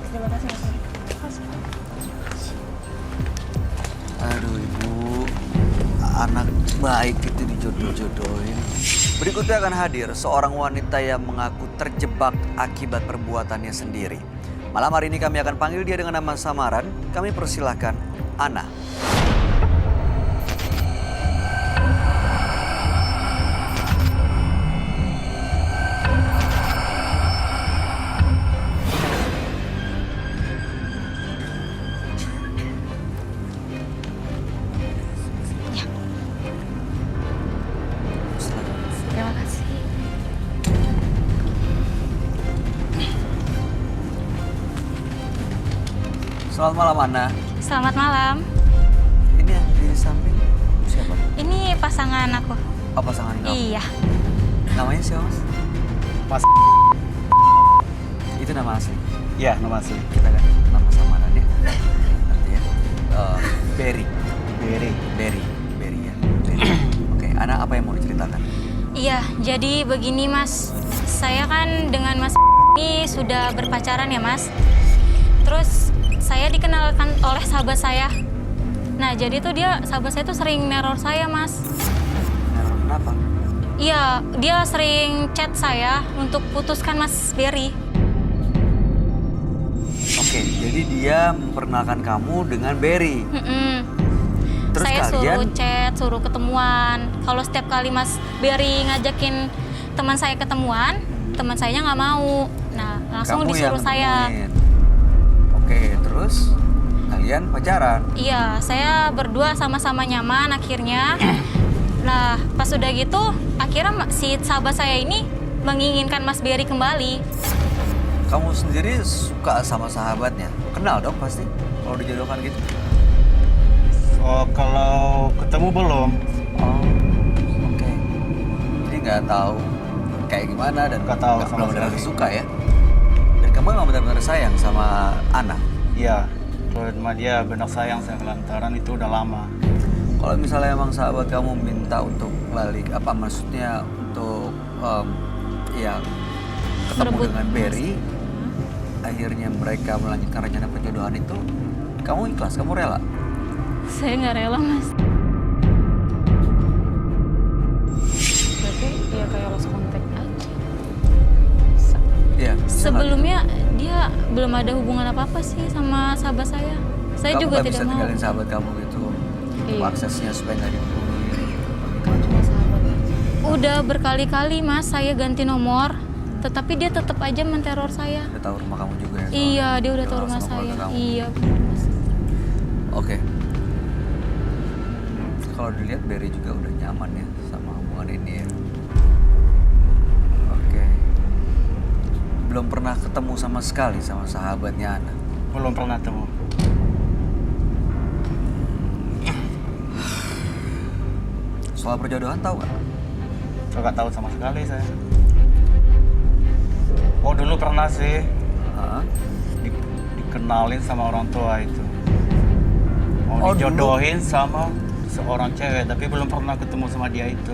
Terima kasih, Mas Bayu. Aduh Ibu, anak baik itu dijodoh-jodohin. Berikutnya akan hadir seorang wanita yang mengaku terjebak akibat perbuatannya sendiri. Malam hari ini kami akan panggil dia dengan nama samaran. Kami persilahkan Ana. Terima kasih. Selamat malam Ana. Selamat malam. Ini yang di samping siapa? Ini pasangan aku. Oh pasangan kamu? Iya. Namanya siapa Mas? Mas. Itu nama asli? Iya, nama asli. Kita kan nama samaran ya. Nanti ya. Berry. Berry. Berry ya. Berry. Oke, Ana apa yang mau diceritakan? Iya, jadi begini Mas. Saya kan dengan Mas ini sudah berpacaran ya Mas. Terus saya dikenalkan oleh sahabat saya. Nah, jadi tuh sahabat saya tuh sering neror saya Mas. Neror kenapa? Iya, dia sering chat saya untuk putuskan Mas Berry. Oke, jadi dia memperkenalkan kamu dengan Berry. Terus Saya kalian suruh chat, suruh ketemuan. Kalau setiap kali Mas Berry ngajakin teman saya ketemuan, teman sayanya nggak mau. Nah, langsung kamu disuruh yang saya. nemuin. Oke, terus kalian pacaran? Iya, saya berdua sama-sama nyaman akhirnya. Nah, pas udah gitu, akhirnya si sahabat saya ini menginginkan Mas Berry kembali. Kamu sendiri suka sama sahabatnya? Kenal dong pasti kalau dijodohkan gitu. Oh, kalau ketemu belum? Oh, oke. Jadi nggak tahu kayak gimana dan Nggak tahu nggak sama benar-benar sekali. suka ya. Dan kamu emang benar-benar sayang sama Ana. Iya. Kalau sama dia benar sayang lantaran itu udah lama. Kalau misalnya emang sahabat kamu minta untuk balik, apa maksudnya untuk ya ketemu Berebut. dengan Berry, akhirnya mereka melanjutkan rencana perjodohan itu, kamu ikhlas, kamu rela? Saya nggak rela, Mas. Berarti ya kayak lost contact aja. Iya. Sebelumnya dia belum ada hubungan apa-apa sih sama sahabat saya. Saya kamu juga nggak tidak bisa mau. tinggalin sahabat kamu gitu, Iya. aksesnya supaya nggak dihubungin. Kan cuma sahabat aja. Udah berkali-kali Mas, saya ganti nomor, tetapi dia tetap aja menteror saya. Udah tahu rumah kamu juga ya? Iya, soalnya? dia udah tahu Kenal rumah sama saya. keluarga kamu. Iya, benar Mas. Oke. Kalau dilihat Berry juga udah nyaman ya sama hubungan ini ya. Oke. Belum pernah ketemu sama sekali sama sahabatnya Ana. Belum pernah ketemu. Soal perjodohan tahu nggak? Nggak tahu sama sekali saya. Oh, dulu pernah sih Hah? dikenalin sama orang tua itu. Mau Oh, dijodohin sama seorang cewek, tapi belum pernah ketemu sama dia itu.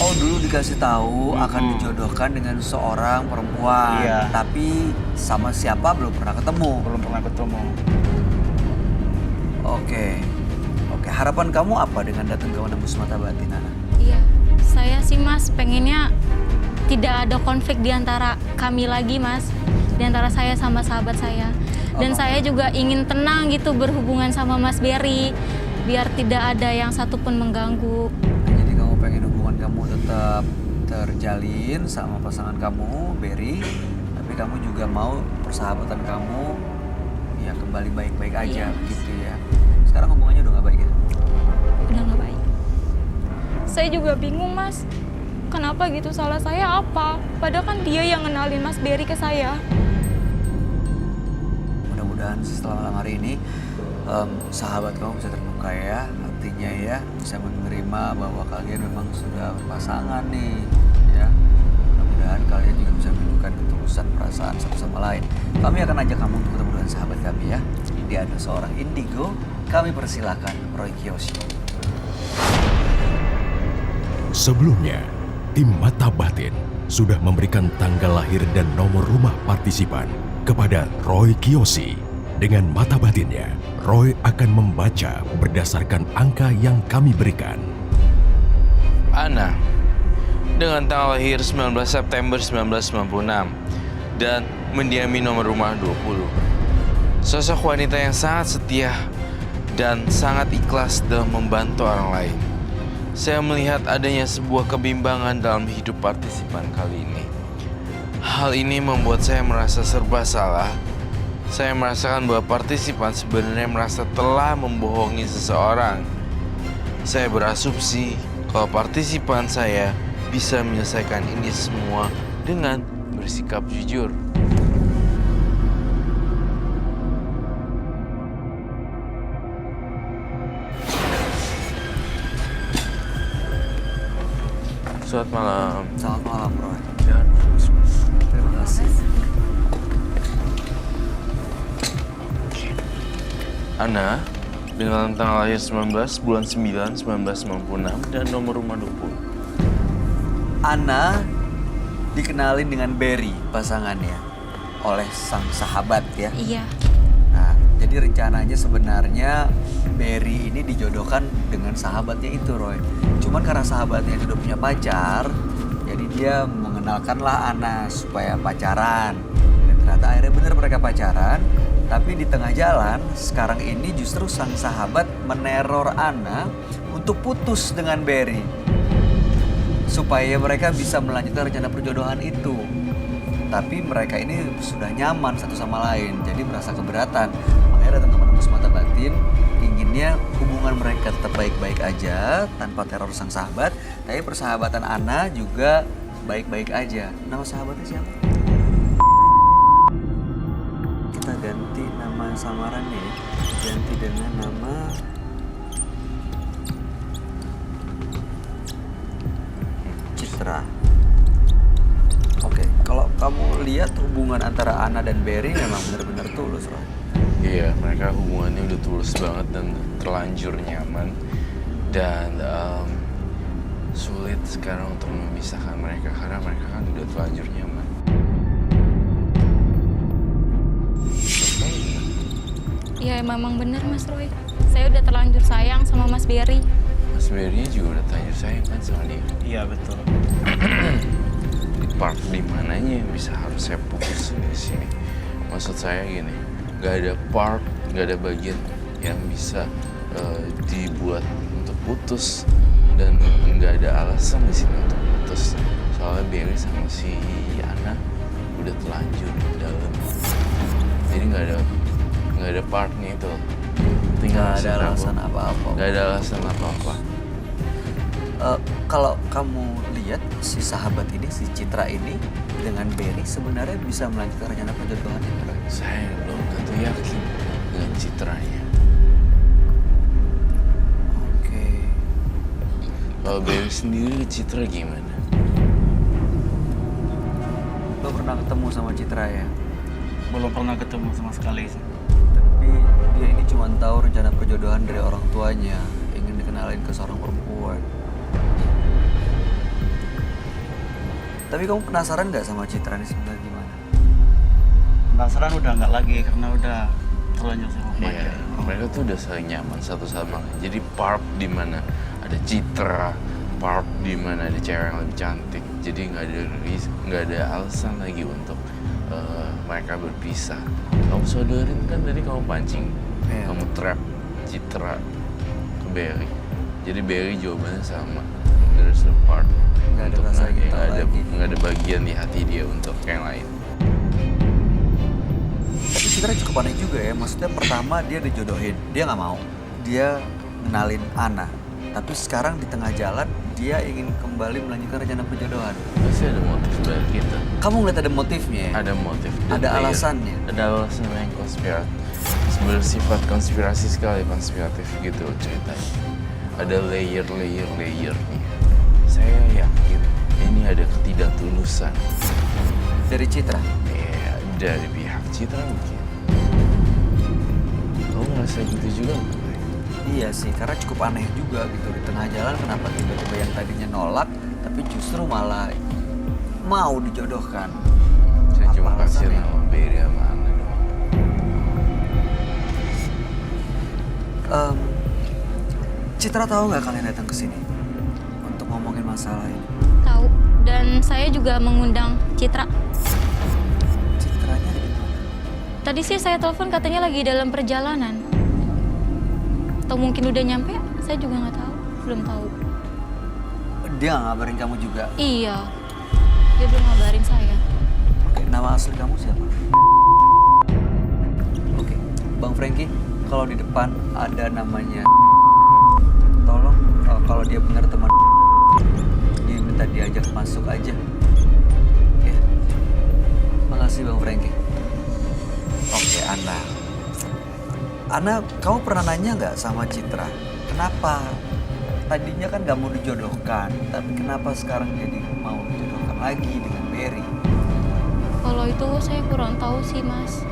Oh dulu dikasih tahu akan Mm-mm. dijodohkan dengan seorang perempuan, Iya. tapi sama siapa belum pernah ketemu. Belum pernah ketemu. Oke, oke. Harapan kamu apa dengan datang ke Menembus Mata Batin, Ana? Iya, saya sih Mas pengennya tidak ada konflik di antara kami lagi Mas, di antara saya sama sahabat saya. Dan saya juga ingin tenang gitu berhubungan sama Mas Berry, biar tidak ada yang satupun mengganggu. Jadi kamu pengen hubungan kamu tetap terjalin sama pasangan kamu, Berry, tapi kamu juga mau persahabatan kamu ya kembali baik-baik aja gitu ya. Sekarang hubungannya udah gak baik ya? Udah nggak baik. Saya juga bingung, Mas. Kenapa gitu, salah saya apa? Padahal kan dia yang kenalin Mas Berry ke saya. Mudah-mudahan setelah malam hari ini sahabat kamu bisa terbuka ya, artinya ya bisa menerima bahwa kalian memang sudah berpasangan nih ya. Mudah-mudahan kalian juga bisa menunjukkan ketulusan perasaan satu sama lain. Kami akan ajak kamu untuk ketemu dengan sahabat kami ya. Dia ada seorang indigo, kami persilakan Roy Kiyoshi. Sebelumnya, tim Mata Batin sudah memberikan tanggal lahir dan nomor rumah partisipan kepada Roy Kiyoshi. Dengan mata batinnya, Roy akan membaca berdasarkan angka yang kami berikan. Ana, dengan tanggal lahir 19 September 1996 dan mendiami nomor rumah 20. Sosok wanita yang sangat setia dan sangat ikhlas dalam membantu orang lain. Saya melihat adanya sebuah kebimbangan dalam hidup partisipan kali ini. Hal ini membuat saya merasa serba salah. Saya merasakan bahwa partisipan sebenarnya merasa telah membohongi seseorang. Saya berasumsi kalau partisipan saya bisa menyelesaikan ini semua dengan bersikap jujur. Selamat malam. Selamat malam Roy. Jangan Terima kasih. Ana, dengan tanggal lahir 19 bulan 9 1996 dan nomor rumah 20. Ana dikenalin dengan Berry pasangannya oleh sang sahabat ya. Iya. Nah, jadi rencananya sebenarnya Berry ini dijodohkan dengan sahabatnya itu Roy. Cuman karena sahabatnya itu udah punya pacar, jadi dia mengenalkanlah Ana supaya pacaran. Dan ternyata akhirnya bener mereka pacaran. Tapi di tengah jalan, sekarang ini justru sang sahabat meneror Ana untuk putus dengan Berry. Supaya mereka bisa melanjutkan rencana perjodohan itu. Tapi mereka ini sudah nyaman satu sama lain, jadi merasa keberatan. Makanya datang ke penembus mata batin, inginnya hubungan mereka tetap baik-baik aja, tanpa teror sang sahabat. Tapi persahabatan Ana juga baik-baik aja. Nama sahabatnya siapa? Kita ganti nama samarannya ya, ganti dengan nama Citra. Oke, kalau kamu lihat hubungan antara Ana dan Berry memang benar-benar tulus, Roy. Iya, mereka hubungannya udah tulus banget dan terlanjur nyaman. Dan sulit sekarang untuk memisahkan mereka karena mereka kan udah terlanjur nyaman. Ya memang benar Mas Roy. Saya udah terlanjur sayang sama Mas Berry. Mas Berry juga udah terlanjur sayang kan sama dia. Iya betul. Di part di mananya yang bisa harus saya putusin di sini. Maksud saya gini, nggak ada part, nggak ada bagian yang bisa dibuat untuk putus dan nggak ada alasan di sini untuk putus. Soalnya Berry sama si Ana udah terlanjur dalam. Jadi nggak ada partnya itu. Tinggal Nggak ada alasan apa-apa. Nggak ada alasan apa-apa. Kalau kamu lihat si sahabat ini, si Citra ini dengan Berry sebenarnya bisa melanjutkan rencana perjodohan itu, Roy? Saya belum tentu yakin dengan citranya. Oke. Kalau Berry sendiri Citra gimana? Lo pernah ketemu sama Citra ya? Belum pernah ketemu sama sekali sih. Tapi dia ini cuma tahu rencana perjodohan dari orang tuanya, ingin dikenalin ke seorang perempuan. Tapi kamu penasaran nggak sama Citra ini sebenarnya gimana? Penasaran udah nggak lagi karena udah terlanjur sama Iya, mereka. mereka tuh udah saling nyaman satu sama lain. Jadi part di mana ada Citra, part di mana ada cewek yang lebih cantik. Jadi nggak ada alasan lagi untuk mereka berpisah. Kamu sodorin kan tadi kamu pancing, Iya. kamu trap Citra ke Berry. Jadi Berry jawabannya sama, there's no part. Nggak ada Untuk rasa Nadia, gitu lagi. nggak ada bagian di hati dia untuk yang lain. Tapi Citra cukup aneh juga ya. Maksudnya pertama dia dijodohin, dia nggak mau. Dia ngenalin Ana. Tapi sekarang di tengah jalan dia ingin kembali melanjutkan rencana perjodohan. Pasti ada motif dari kita. Kamu ngeliat ada motifnya ya? Ada motif. Ada layer. alasannya? Ada alasan yang konspiratif. Bersifat konspirasi sekali, konspiratif gitu ceritanya. Ada layernya. Saya yakin ini ada ketidaktulusan. Dari Citra? Ya, dari pihak Citra mungkin. Kamu ngerasa gitu juga nggak? Iya sih, karena cukup aneh juga gitu. Di tengah jalan kenapa tiba-tiba yang tadinya nolak, tapi justru malah mau dijodohkan. Saya Apa cuma kasih alasannya? nama Berry sama Ana doang. Citra tahu nggak kalian datang ke sini untuk ngomongin masalah ini? Tahu. Dan saya juga mengundang Citra. Citranya ada di mana? Tadi sih saya telepon katanya lagi dalam perjalanan. Atau mungkin udah nyampe? Saya juga nggak tahu. Belum tahu. Dia nggak ngabarin kamu juga. Iya. Dia belum ngabarin saya. Oke, nama asli kamu siapa? Oke, Bang Franky, kalau di depan ada namanya, tolong kalau dia benar teman, diminta diajak masuk aja. Ya, makasih Bang Franky. Oke, Ana, kamu pernah nanya nggak sama Citra, kenapa tadinya kan nggak mau dijodohkan, tapi kenapa sekarang jadi mau dijodohkan lagi dengan Berry? Kalau itu saya kurang tahu sih, Mas.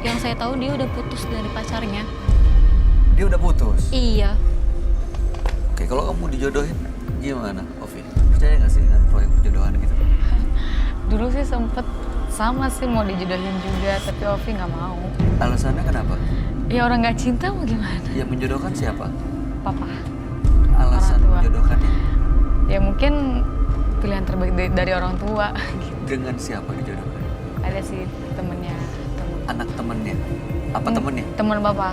Yang saya tahu dia udah putus dari pacarnya. Dia udah putus? Iya. Oke, kalau kamu dijodohin gimana, Ovi? Percaya nggak sih dengan proyek perjodohan gitu? Dulu sih sempet sama sih mau dijodohin juga, tapi Ovi nggak mau. Alasannya kenapa? Ya orang nggak cinta mau gimana? Yang menjodohkan siapa? Papa. Alasan Orang tua. menjodohkannya Ya mungkin pilihan terbaik dari orang tua. Gitu. dengan siapa dijodohkan? Ada sih temennya. Anak temennya? Apa temennya? Temen Papa.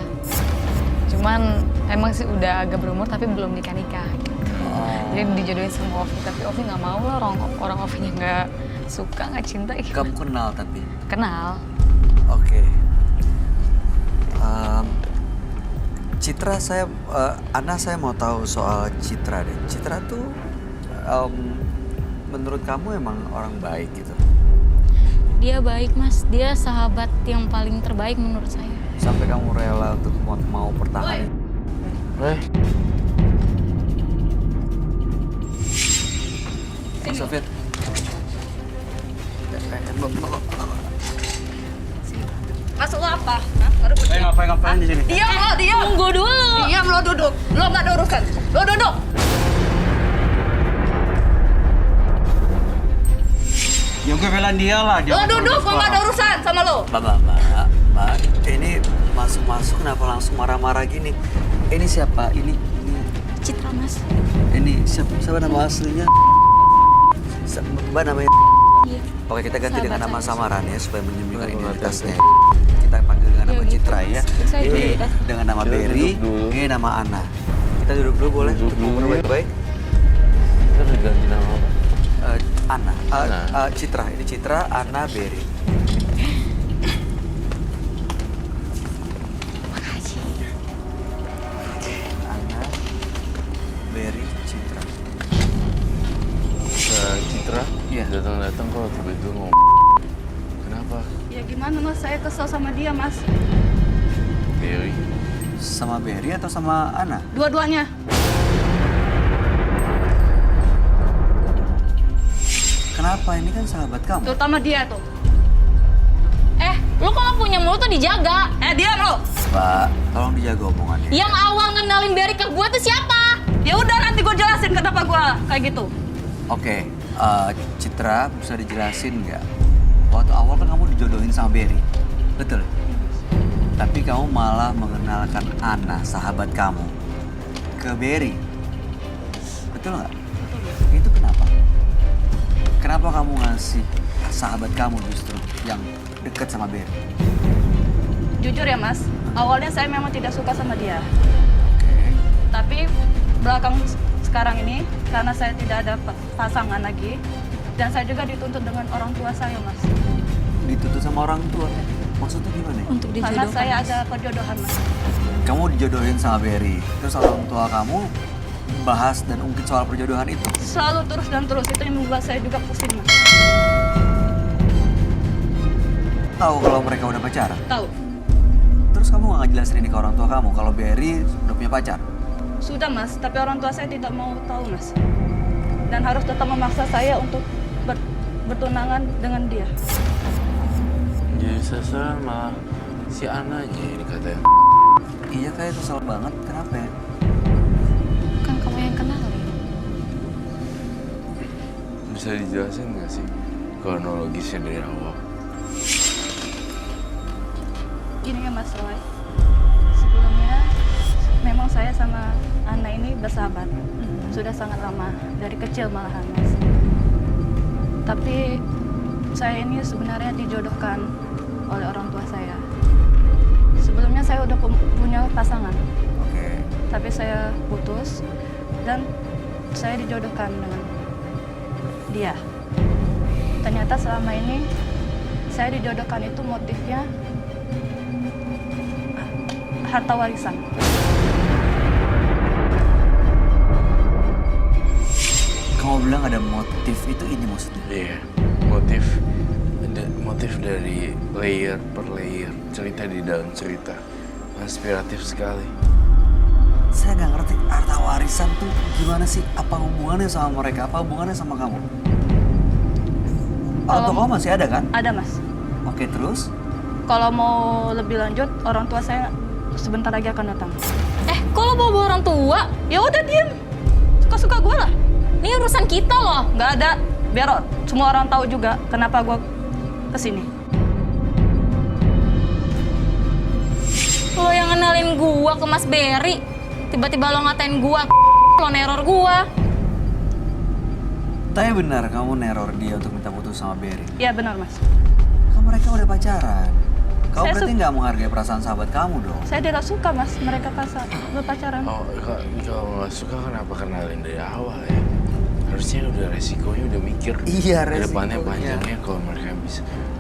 Cuman emang sih udah agak berumur tapi belum nikah-nikah. Gitu. Oh. Jadi dijodohin sama Ovi, tapi Ovi nggak mau lah, orang Ovinya nggak suka, nggak cinta gitu. Kamu kenal tapi? Kenal. Oke. Citra Ana saya mau tahu soal Citra deh. Citra tuh menurut kamu emang orang baik gitu? Dia baik, Mas. Dia sahabat yang paling terbaik menurut saya. Sampai kamu rela untuk mau pertahanin? Sofian. Masuk lo apa? Ngapain di sini? Diam lo, diam. Tunggu dulu. Diam lo duduk. Lo nggak ada urusan. Lo duduk. Ya gue belain dia lah. Lo duduk, gue nggak ada urusan sama lo. Mbak, ini masuk kenapa langsung marah-marah gini? Ini siapa? Ini Citra, Mas. ini siapa nama aslinya? Mbak namanya. Iya. Oke, kita ganti dengan nama samaran ya supaya menyembunyikan Boleh, identitasnya. Kita panggil dengan nama Ya, gitu, Citra Mas. ya. Saya Ini duduk. dengan nama Kita Berry, duduk dulu. ini nama Ana. Kita duduk dulu boleh? Duduk Untuk ngobrol dulu. baik-baik. Kita udah ganti nama apa? Ana, Ana. Citra, ini Citra, Ana, Berry. Ana, Berry, Citra. Citra? Iya. Datang-datang kok tiba-tiba ngomong. Kenapa? Ya gimana mas, saya kesel sama dia mas. Berry. Sama Berry atau sama Ana? Dua-duanya. Kenapa? Ini kan sahabat kamu. Terutama dia tuh. Lu kalau punya mulut tuh dijaga. Diam lo. Mbak, tolong dijaga omongannya. Yang awal ngenalin Berry ke gue tuh siapa? Ya udah nanti gue jelasin kenapa gue kayak gitu. Oke, Citra bisa dijelasin nggak? Waktu awal kan kamu dijodohin sama Berry, betul? Tapi kamu malah mengenalkan Ana, sahabat kamu, ke Berry, betul nggak? Itu kenapa? Kenapa kamu ngasih sahabat kamu justru yang dekat sama Berry? Jujur ya mas, awalnya saya memang tidak suka sama dia. Oke. Tapi belakang sekarang ini karena saya tidak ada pasangan lagi dan saya juga dituntut dengan orang tua saya, Mas. Dituntut sama orang tua? Maksudnya gimana? Untuk Karena dijodohkan. saya ada perjodohan, Mas. Kamu dijodohin sama Berry, terus orang tua kamu bahas dan ungkit soal perjodohan itu? Selalu terus dan terus, itu yang membuat saya juga pusing, Mas. Tahu kalau mereka udah pacaran? Tahu. Terus kamu nggak ngejelasin ini ke orang tua kamu kalau Berry udah punya pacar? Sudah, Mas, tapi orang tua saya tidak mau tahu, Mas. Dan harus tetap memaksa saya untuk bertunangan dengan dia. Jadi sasaran malah si Ananya ini katanya. Iya, kayak kesel banget. Kenapa ya? Kan kamu yang kenalin. Bisa dijelasin nggak sih kronologisnya dari awal? Gini ya, Mas Roy. Sebelumnya memang saya sama Ana ini bersahabat. Sudah sangat lama, dari kecil malahan, Mas. Tapi saya ini sebenarnya dijodohkan oleh orang tua saya. Sebelumnya saya udah punya pasangan. Oke. Tapi saya putus dan saya dijodohkan dengan dia. Ternyata selama ini saya dijodohkan itu motifnya harta warisan. Kamu bilang ada motif, itu ini maksudnya? Iya, motif dari layer per layer, cerita di dalam cerita. Inspiratif sekali. Saya nggak ngerti harta warisan tuh gimana sih? Apa hubungannya sama mereka? Apa hubungannya sama kamu? Orang tua kamu masih ada kan? Ada, Mas. Oke, terus? Kalau mau lebih lanjut, orang tua saya sebentar lagi akan datang. Kok lo bawa orang tua? Ya udah diem, suka-suka gue lah. Ini urusan kita loh. Nggak ada berot. Semua orang tahu juga kenapa gue kesini. Lo yang kenalin gua ke Mas Berry. Tiba-tiba lo ngatain gua, lo neror gua. Tapi benar kamu neror dia untuk minta putus sama Berry? Iya benar, Mas. Kan mereka udah pacaran. Kamu Saya berarti nggak menghargai perasaan sahabat kamu dong? Saya tidak suka, Mas, mereka berpacaran. Oh, kalau nggak suka kenapa kenalin dari awal ya? Harusnya udah resikonya udah mikir. Iya, Kedepannya resikonya. panjangnya kalau mereka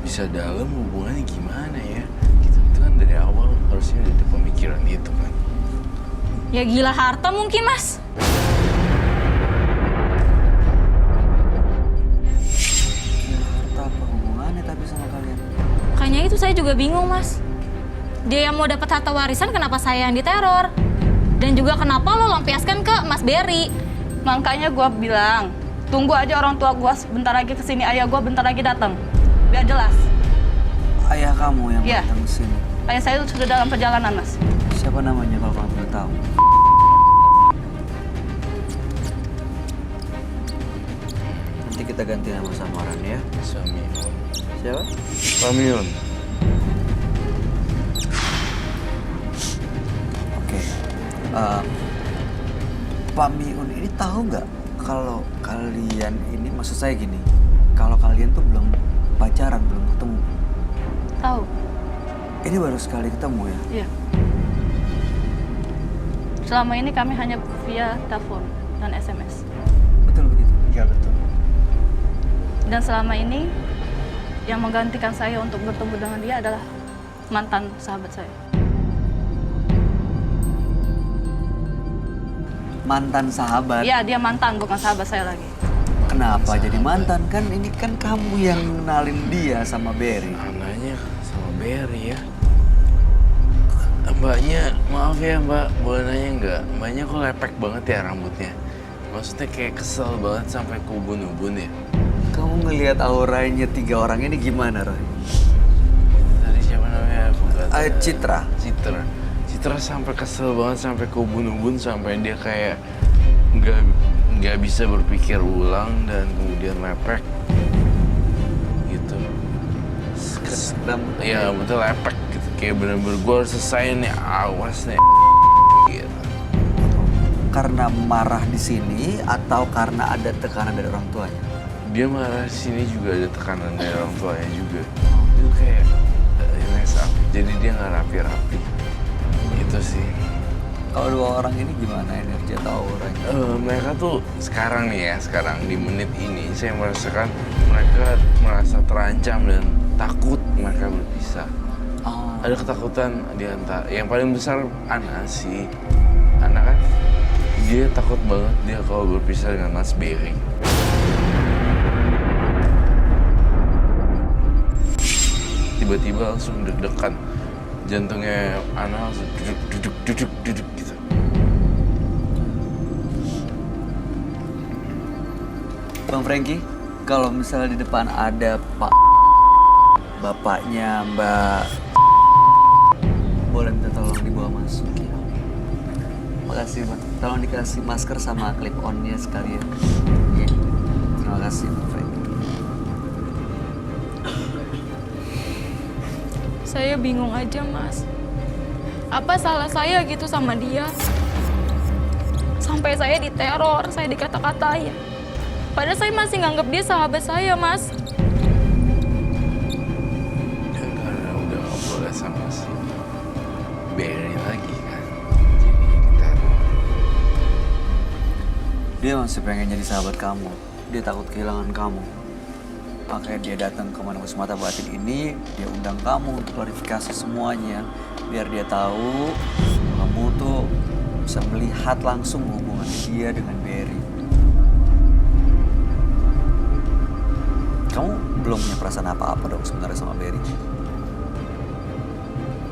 bisa dalam hubungannya gimana ya? Gitu itu kan dari awal harusnya udah ada pemikiran itu kan. Ya gila harta mungkin, Mas. Harta apa hubungannya tapi sama kalian? Makanya itu saya juga bingung, Mas. Dia yang mau dapat harta warisan, kenapa saya yang diteror? Dan juga kenapa lo lampiaskan ke Mas Berry? Makanya gue bilang, tunggu aja orang tua gue bentar lagi kesini, ayah gue bentar lagi datang. Biar jelas. Ayah kamu yang Iya. datang ke sini. Ayah saya sudah dalam perjalanan, Mas. Siapa namanya kalau kamu boleh tahu? Nanti kita ganti nama samaran ya. Samiun. Siapa? Samiun. Oke. Pak Miun ini tahu nggak kalau kalian ini, maksud saya gini, kalau kalian tuh belum pacaran, belum ketemu. Tahu? Ini baru sekali ketemu ya? Iya. Selama ini kami hanya via telepon dan SMS. Betul begitu? Iya betul. Dan selama ini yang menggantikan saya untuk bertemu dengan dia adalah mantan sahabat saya. Mantan sahabat? Iya, dia mantan, bukan sahabat saya lagi. Kenapa jadi mantan? Kan ini kan kamu yang kenalin dia sama Berry. Ananya sama Berry ya. Mbaknya, maaf ya Mbak, boleh nanya nggak? Mbaknya kok lepek banget ya rambutnya? Maksudnya kayak kesel banget sampai ke ubun-ubun ya? Kamu ngelihat auranya 3 orang ini gimana, Roy? Tadi siapa namanya? Citra. Citra sampai kesel banget sampai ke ubun-ubun sampai dia kayak nggak bisa berpikir ulang dan kemudian lepek gitu. Iya betul lepek gitu, kayak bener-bener gue harus selesai nih, awas nih gitu. Karena marah di sini atau karena ada tekanan dari orang tuanya? Dia marah di sini juga ada tekanan dari orang tuanya juga. Itu kayak mess up, jadi dia nggak rapi-rapi. Itu sih. Kalau dua orang ini gimana energi atau auranya? Mereka tuh sekarang nih ya, sekarang di menit ini saya merasakan mereka merasa terancam dan takut mereka berpisah. Oh. Ada ketakutan di antara, yang paling besar Ana sih. Ana kan, dia takut banget dia kalau berpisah dengan Mas Berry. Tiba-tiba langsung deg-degan. Jantungnya Ana langsung duduk gitu. Bang Franky, kalau misalnya di depan ada Pak bapaknya Mbak, boleh minta tolong dibawa masuk ya. Makasih Bang. Tolong dikasih masker sama clip on-nya sekalian. Iya. Terima kasih Bang Franky. Saya bingung aja, Mas. Apa salah saya gitu sama dia? Sampai saya diteror, saya dikata-katain. Padahal saya masih nganggap dia sahabat saya, Mas. Ya karena udah gak boleh sama si Berry lagi kan. Jadi diteror. Dia masih pengen jadi sahabat kamu. Dia takut kehilangan kamu. Makanya dia datang ke Manunggus Mata Batin ini, dia undang kamu untuk klarifikasi semuanya. Biar dia tahu kamu tuh bisa melihat langsung hubungan dia dengan Berry. Kamu belum punya perasaan apa-apa dong sebenarnya sama Berry?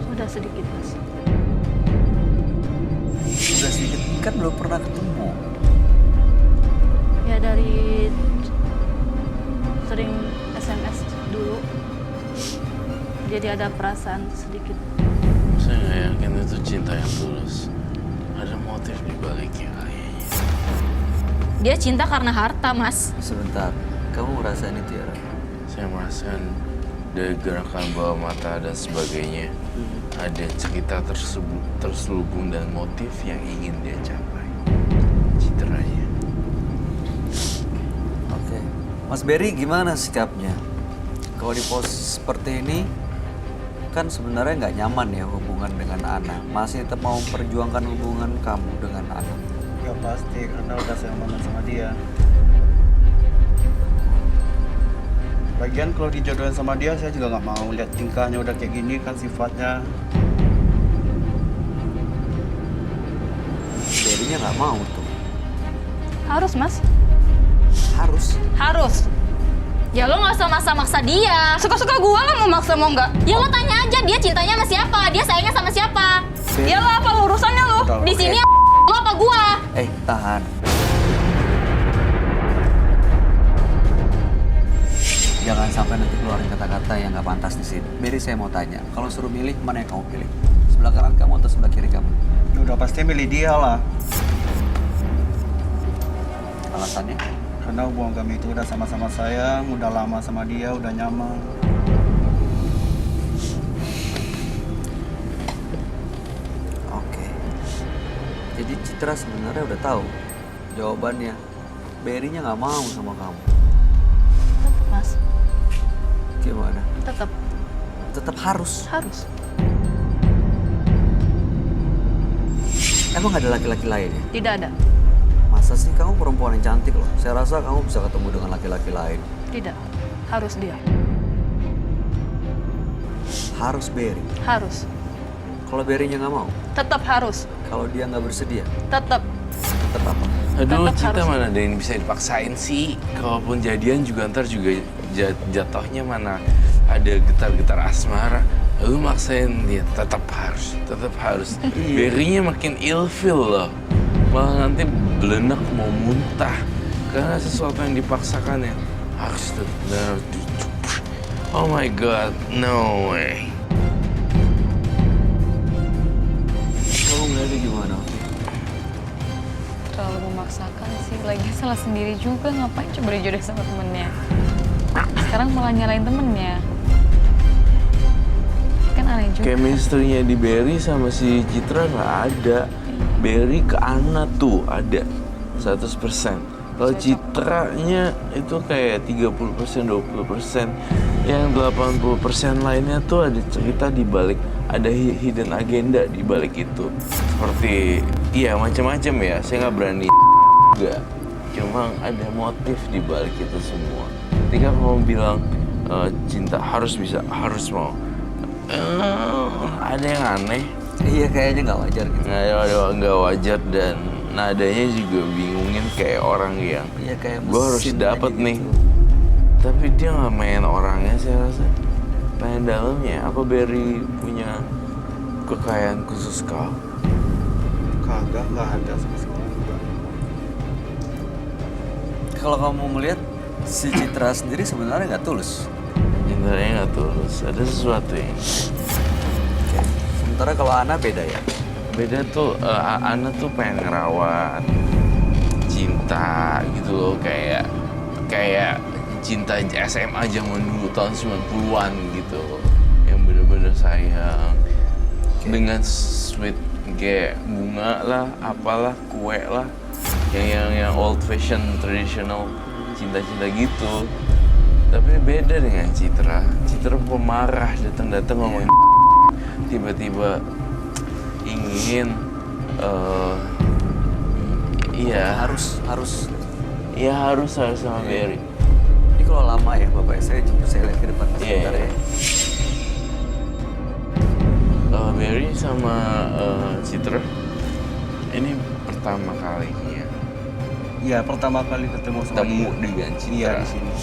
Sudah sedikit, Mas. Udah sedikit, kan belum pernah ketemu. Ya dari sering SMS dulu. Jadi ada perasaan sedikit. Saya nggak yakin itu cinta yang tulus. Ada motif di baliknya kayaknya. Dia cinta karena harta, Mas. Sebentar, kamu ngerasain itu ya? Saya merasakan dari gerakan bawah mata dan sebagainya. Ada cerita terselubung dan motif yang ingin dia capai. Citranya. Oke. Mas Berry gimana sikapnya? Kalau di posisi seperti ini, kan sebenarnya nggak nyaman ya hubungan dengan Ana. Masih tetap mau memperjuangkan hubungan kamu dengan Ana? Ya pasti, karena udah sayang banget sama dia. Lagian kalau dijodohin sama dia, saya juga nggak mau. Lihat tingkahnya udah kayak gini kan sifatnya. Berry-nya nggak mau tuh. Harus, Mas. Harus. Harus. Ya lo nggak usah maksa-maksa dia. Suka-suka gue lah mau maksa mau nggak. Ya lo tanya aja dia cintanya sama siapa, dia sayangnya sama siapa. Ya lo apa urusannya lo? Di sini lo apa gua? Tahan. Jangan sampai nanti keluarin kata-kata yang nggak pantas di sini. Berry, saya mau tanya, kalau suruh milih, mana yang kamu pilih? Sebelah kanan kamu atau sebelah kiri kamu? Ya udah pasti milih dia lah. Alasannya? Karena hubungan kami itu udah sama-sama sayang, udah lama sama dia, udah nyaman. Oke. Jadi Citra sebenarnya udah tahu jawabannya. Berry-nya nggak mau sama kamu. Tetap, Mas. Gimana? Tetap. Tetap harus. Harus. Emang nggak ada laki-laki lain ya? Tidak ada. Masa sih, kamu perempuan yang cantik loh. Saya rasa kamu bisa ketemu dengan laki-laki lain. Tidak. Harus dia. Harus Berry. Harus. Kalau Berry-nya nggak mau? Tetap harus. Kalau dia nggak bersedia? Tetap. Tetap apa? Aduh, Tetap cinta harus. mana ada yang bisa dipaksain sih. Kalaupun jadian juga ntar juga jatuhnya mana ada getar-getar asmara. Lu maksain dia, tetap harus. Berry-nya makin ilfil loh. Malah nanti belenak mau muntah. Karena sesuatu yang dipaksakan ya harus tetap. Oh my god, no way. Kamu ngeliatnya gimana, Oki? Terlalu memaksakan sih, lagi salah sendiri juga, ngapain coba dijodoh sama temennya. Sekarang malah nyalain temennya. Kan aneh juga. Chemistry-nya di Berry sama si Citra nggak ada. Berry ke Ana tuh ada 100%. Kalau Citranya itu kayak 30%, 20%. Yang 80% lainnya tuh ada cerita di balik, ada hidden agenda di balik itu. Seperti, iya macam-macam ya, saya nggak berani juga. Cuma ada motif di balik itu semua. Ketika kamu bilang cinta harus bisa, harus mau, ada yang aneh. Iya, kayaknya nggak wajar gitu. Nggak wajar dan nadanya juga bingungin kayak orang yang Iya, kayak gue harus mesin dapet aja nih. gitu. Tapi dia nggak main orangnya, saya rasa. Main dalamnya. Apa Barry punya kekayaan khusus kau? Kagak, nggak ada sama sekali. Kalau kamu melihat si Citra sendiri sebenarnya nggak tulus. Sebenarnya nggak tulus. Ada sesuatu yang Oke. Sementara kalau Ana beda ya. beda tuh. Ana tuh pengen ngerawat cinta gitu loh, kayak cinta SMA zaman dulu tahun 90-an gitu, yang bener-bener sayang. Dengan sweet kayak bunga lah, apalah, kue lah, yang old fashion traditional cinta-cinta gitu. Tapi beda dengan Citra. Citra pemarah, datang ngomongin tiba-tiba ingin harus sama Barry. Ini kalau lama ya Bapak, saya lihat ke depan sebentar ya. Barry sama Citra ini pertama kalinya Iya, pertama kali ketemu sama temu dia. dengan Iya, Citra. di sini.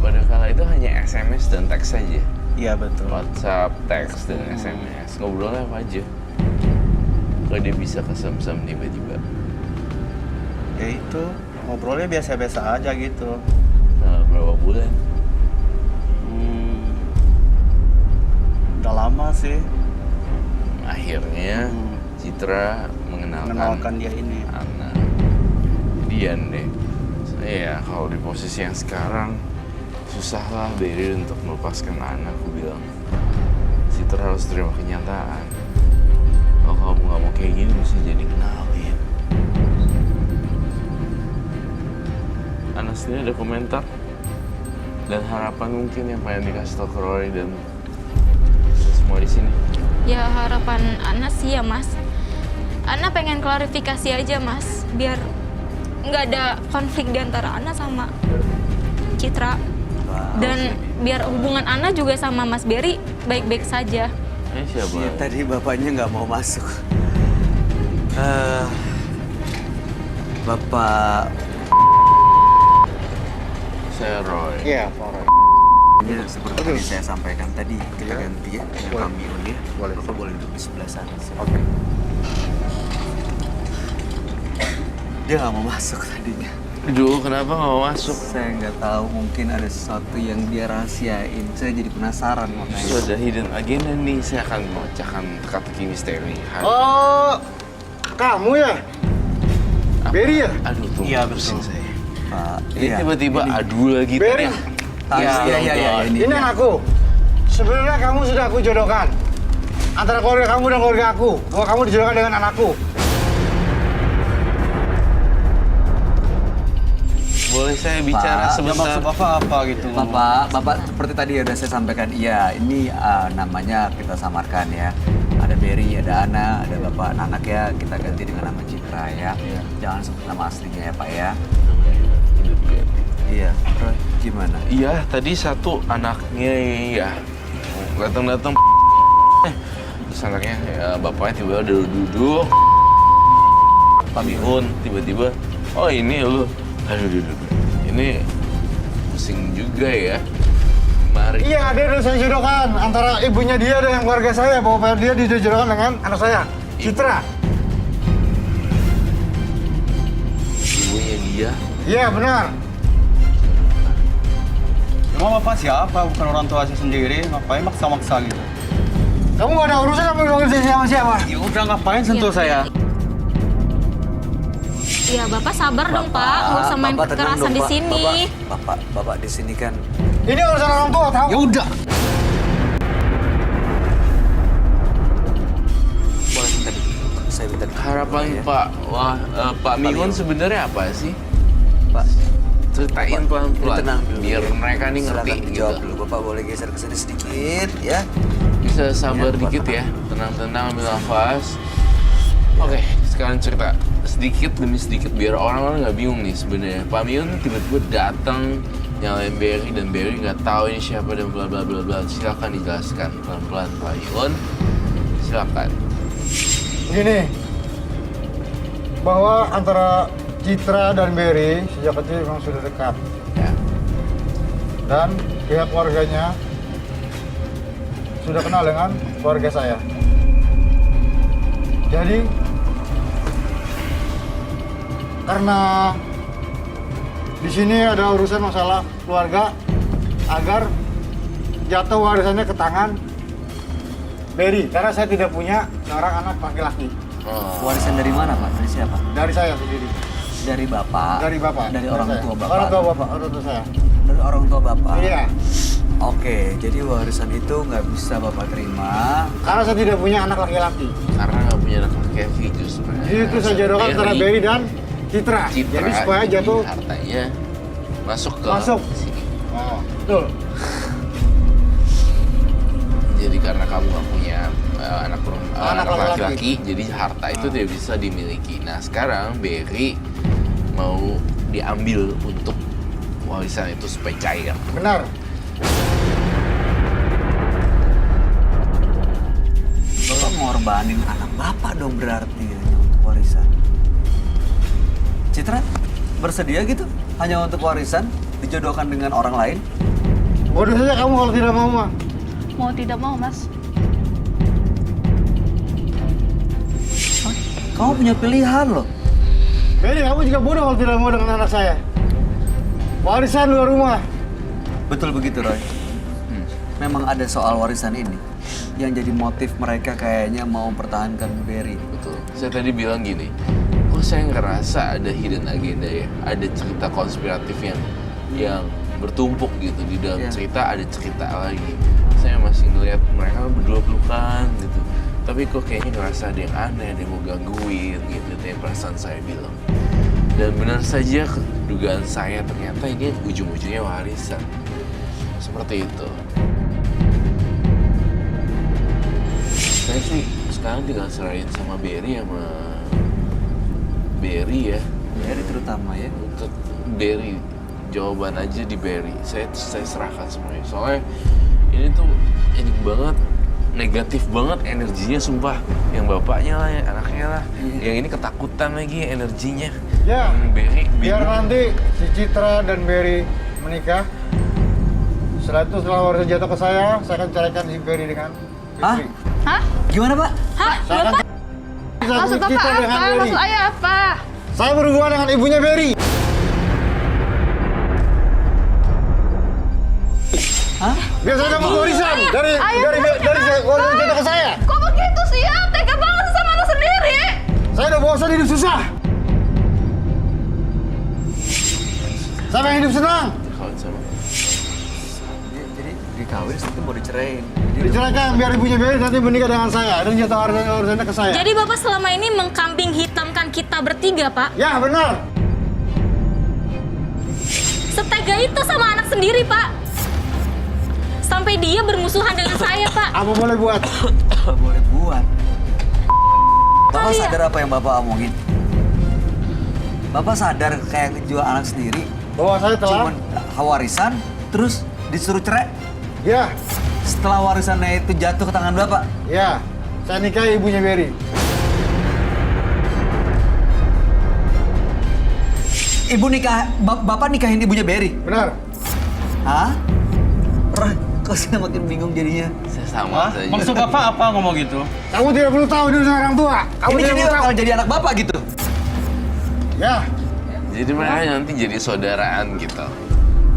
Pada kala itu hanya SMS dan teks saja. Iya, betul. WhatsApp, teks, dan SMS. Ngobrolnya apa aja? Kok dia bisa kesem-sem tiba-tiba? Ya itu, ngobrolnya biasa-biasa aja gitu. Berapa bulan? Udah lama sih. Akhirnya Citra mengenalkan dia ini. Ana. Dian deh. Saya kalau di posisi yang sekarang susah lah Barry untuk melepaskan Ana. Aku bilang Citra harus terima kenyataan. Kalau kamu nggak mau kayak gini mesti jadi kenalin. Ana sendiri ada komentar dan harapan mungkin yang pengen dikasih tau ke Roy dan semua di sini. Ya harapan Ana sih ya Mas, Ana pengen klarifikasi aja Mas, biar nggak ada konflik di antara Ana sama Citra. Dan biar hubungan Ana juga sama Mas Barry baik-baik saja. Siapa? Iya, tadi bapaknya nggak mau masuk. Bapak Saya Roy. Iya, Pak Roy. ya, seperti yang saya sampaikan tadi, kita ganti ya dengan Pak Miun ya. Bapak boleh duduk di sebelah sana. Oke. Dia nggak mau masuk tadinya. Aduh, kenapa nggak mau masuk? Saya nggak tahu, mungkin ada sesuatu yang dia rahasiain. Saya jadi penasaran makanya. Justru ada hidden agenda nih, saya akan memecahkan teka-teki misteri. Oh, kamu ya? Barry ya? Aduh, tunggu. Iya, betul. Saya. Pak, Ini tiba-tiba adu lagi. Barry, Iya, ini anakku. Sebenarnya kamu sudah aku jodohkan antara keluarga kamu dan keluarga aku. Bahwa kamu dijodohkan dengan anakku. Boleh saya bicara Pak, sebentar? Maksud Bapak apa gitu? Bapak seperti tadi ya udah saya sampaikan, iya ini namanya kita samarkan ya. Ada Barry, ada Ana, ada Bapak anak ya, kita ganti dengan nama Citra ya. Jangan sebut nama aslinya ya Pak ya. Iya, Roy, gimana? Iya, tadi satu anaknya ya datang-datang. Terus anaknya ya, bapaknya tiba-tiba udah duduk. Pak Miun tiba-tiba, oh ini lu. Aduh, duduk. Ini pusing juga ya. Mari. Iya, dia udah saya jodohkan antara ibunya dia dan keluarga saya. Bahwa dia dijodohkan dengan anak saya, Citra. Ibunya dia. Iya, benar. Emang Bapak siapa? Bukan orang tua saya sendiri. Ngapain maksa-maksa gitu? Kamu gak ada urusan apa ngomongin saya sama siapa? Ya udah, ngapain sentuh saya? Ya Bapak sabar dong Pak, nggak usah main Bapak tenang kekerasan dong, di Pak. sini. Bapak di sini kan. Ini urusan orang tua, tahu? Ya udah. Boleh minta duduk. Saya minta duduk. Harapan ya. Pak Miun sebenarnya apa sih? Pak, ceritain pelan-pelan tenang dulu. biar mereka nih ngerti Silakan gitu. dijawab dulu. Bapak boleh geser ke sini sedikit ya. Bisa sabar Ya, dikit ya, tenang-tenang ambil nafas. Oke, sekarang cerita sedikit demi sedikit biar orang-orang nggak bingung nih sebenarnya. Pak Miun tiba-tiba datang nyalain Berry dan Berry nggak tahu ini siapa dan bla bla bla bla. Silakan dijelaskan pelan-pelan Pak Miun. Silakan. Begini, bahwa antara Citra dan Berry sejak kecil memang sudah dekat. Ya. Dan pihak keluarganya sudah kenal dengan keluarga saya. Jadi, karena di sini ada urusan masalah keluarga, agar jatuh warisannya ke tangan Berry, karena saya tidak punya seorang anak laki-laki. Warisan dari mana Pak? Dari siapa? Dari saya sendiri. Dari Bapak? Dari Bapak. Dari orang saya. tua Bapak? Orang tua Bapak, orang tua saya. Dari orang tua Bapak? Iya. Oke, jadi warisan itu nggak bisa Bapak terima. Karena saya tidak punya anak laki-laki. Karena nggak punya anak laki-laki justru. Jadi itu saya jodohkan antara Berry dan Citra. Jadi supaya ini jatuh hartanya masuk ke Masuk. sini. Oh, betul. Jadi karena kamu nggak punya anak Anak laki-laki, jadi harta itu tidak bisa dimiliki. Nah sekarang Berry mau diambil untuk warisan itu supaya cair. Benar. Bapak ngorbanin anak Bapak dong berarti ya, untuk warisan. Citra, bersedia gitu? Hanya untuk warisan, dijodohkan dengan orang lain? Bodoh saja kamu kalau tidak mau mah. Mau tidak mau, Mas. Kamu punya pilihan loh. Berry, kamu juga bodoh kalau tidak mau dengan anak saya. Warisan luar rumah. Betul begitu, Roy. Memang ada soal warisan ini yang jadi motif mereka kayaknya mau mempertahankan Berry. Betul. Saya tadi bilang gini, kok saya ngerasa ada hidden agenda ya, ada cerita konspiratif yang bertumpuk gitu di dalam cerita, ada cerita lagi. Saya masih ngeliat mereka berdua pelukan gitu. Tapi kok kayaknya ngerasa ada yang aneh, ada yang mau gangguin gitu, itu yang perasaan saya bilang. Dan benar saja dugaan saya ternyata ini ujung-ujungnya warisan. Seperti itu. Saya sih sekarang tinggal serahin sama Berry ya. Berry terutama ya. Untuk Berry, jawaban aja di Berry. Saya serahkan semuanya. Soalnya ini tuh enik banget, negatif banget energinya sumpah. Yang bapaknya lah, yang anaknya lah. Yang ini ketakutan lagi energinya. Ya, Berry biar nanti si Citra dan Berry menikah. Setelah itu, setelah warisan jatuh ke saya akan ceraikan si Berry dengan Hah? istri. Hah? Gimana, Pak? Hah? Saya akan Maksud Bapak Citra dengan apa? Berry. Maksud ayah apa? Saya berhubungan dengan ibunya Berry. Hah? Biar saya dapat warisan dari warisan jatuh ke saya. Kok begitu sih ya? Tega banget sama anak sendiri. Saya udah bosan hidup susah. Saya pengen hidup senang. Jadi dikawin itu mau dicerain. Diceraikan biar ibunya Berry nanti menikah dengan saya dan jatuh warisannya ke saya. Jadi Bapak selama ini mengkambing hitamkan kita bertiga, Pak? Ya, benar. Setega itu sama anak sendiri, Pak. Sampai dia bermusuhan dengan saya, Pak. Apa boleh buat? Boleh buat. Bapak sadar apa yang Bapak omongin? Bapak sadar kayak ngejual anak sendiri? Bahwa saya telah... Cuman warisan, terus disuruh cerai? Ya. Setelah warisannya itu jatuh ke tangan Bapak? Ya, saya nikahi ibunya Berry. Ibu nikah, Bapak nikahin ibunya Berry? Benar. Hah? Roy, kok saya makin bingung jadinya? Saya sama saja. Maksud Bapak apa ngomong gitu? Kamu tidak perlu tahu dia orang tua. Kamu Ini tidak jadi perlu tahu. bakal jadi anak Bapak gitu? Ya. Jadi mereka nanti jadi saudaraan gitu.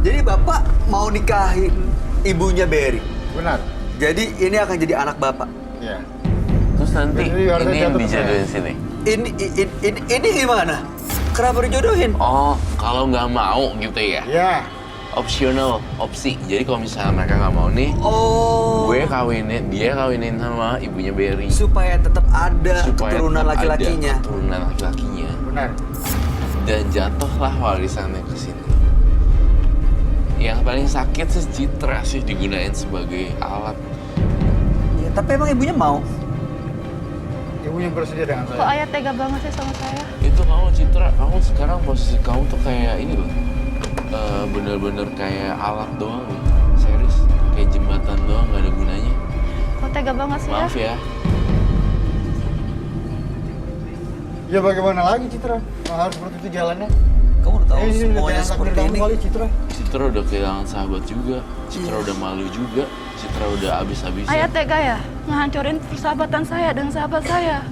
Jadi Bapak mau nikahin ibunya Berry? Benar. Jadi ini akan jadi anak Bapak? Ya. Terus nanti Jadi harusnya ini yang jatuh ke dijodohin saya. sini. Ini gimana? Kenapa dijodohin? Oh, kalau nggak mau gitu ya? Ya. Opsional, opsi. Jadi kalau misalnya mereka nggak mau nih, dia kawinin sama ibunya Berry. Supaya tetap ada Supaya keturunan tetap laki-lakinya. ada keturunan laki-lakinya. Benar. Dan jatuhlah warisannya ke sini. Yang paling sakit sih Citra sih digunain sebagai alat. Ya, tapi emang ibunya mau? Ibunya bersedia dengan Kok saya. ayah tega banget sih sama saya? Itu kamu Citra, kamu sekarang posisi kamu tuh kayak ini loh. Bener-bener kayak alat doang loh. Serius, kayak jembatan doang, gak ada gunanya. Kok tega banget sih Maaf ya. Ya bagaimana lagi Citra? Harus seperti itu jalannya. Kamu udah tahu Ini semuanya jangan seperti takdir kamu ini. kali, Citra. Citra udah kehilangan sahabat juga. Citra udah malu juga. Citra udah abis-abisan. Ayah tega ya? Ngehancurin persahabatan saya dan sahabat saya.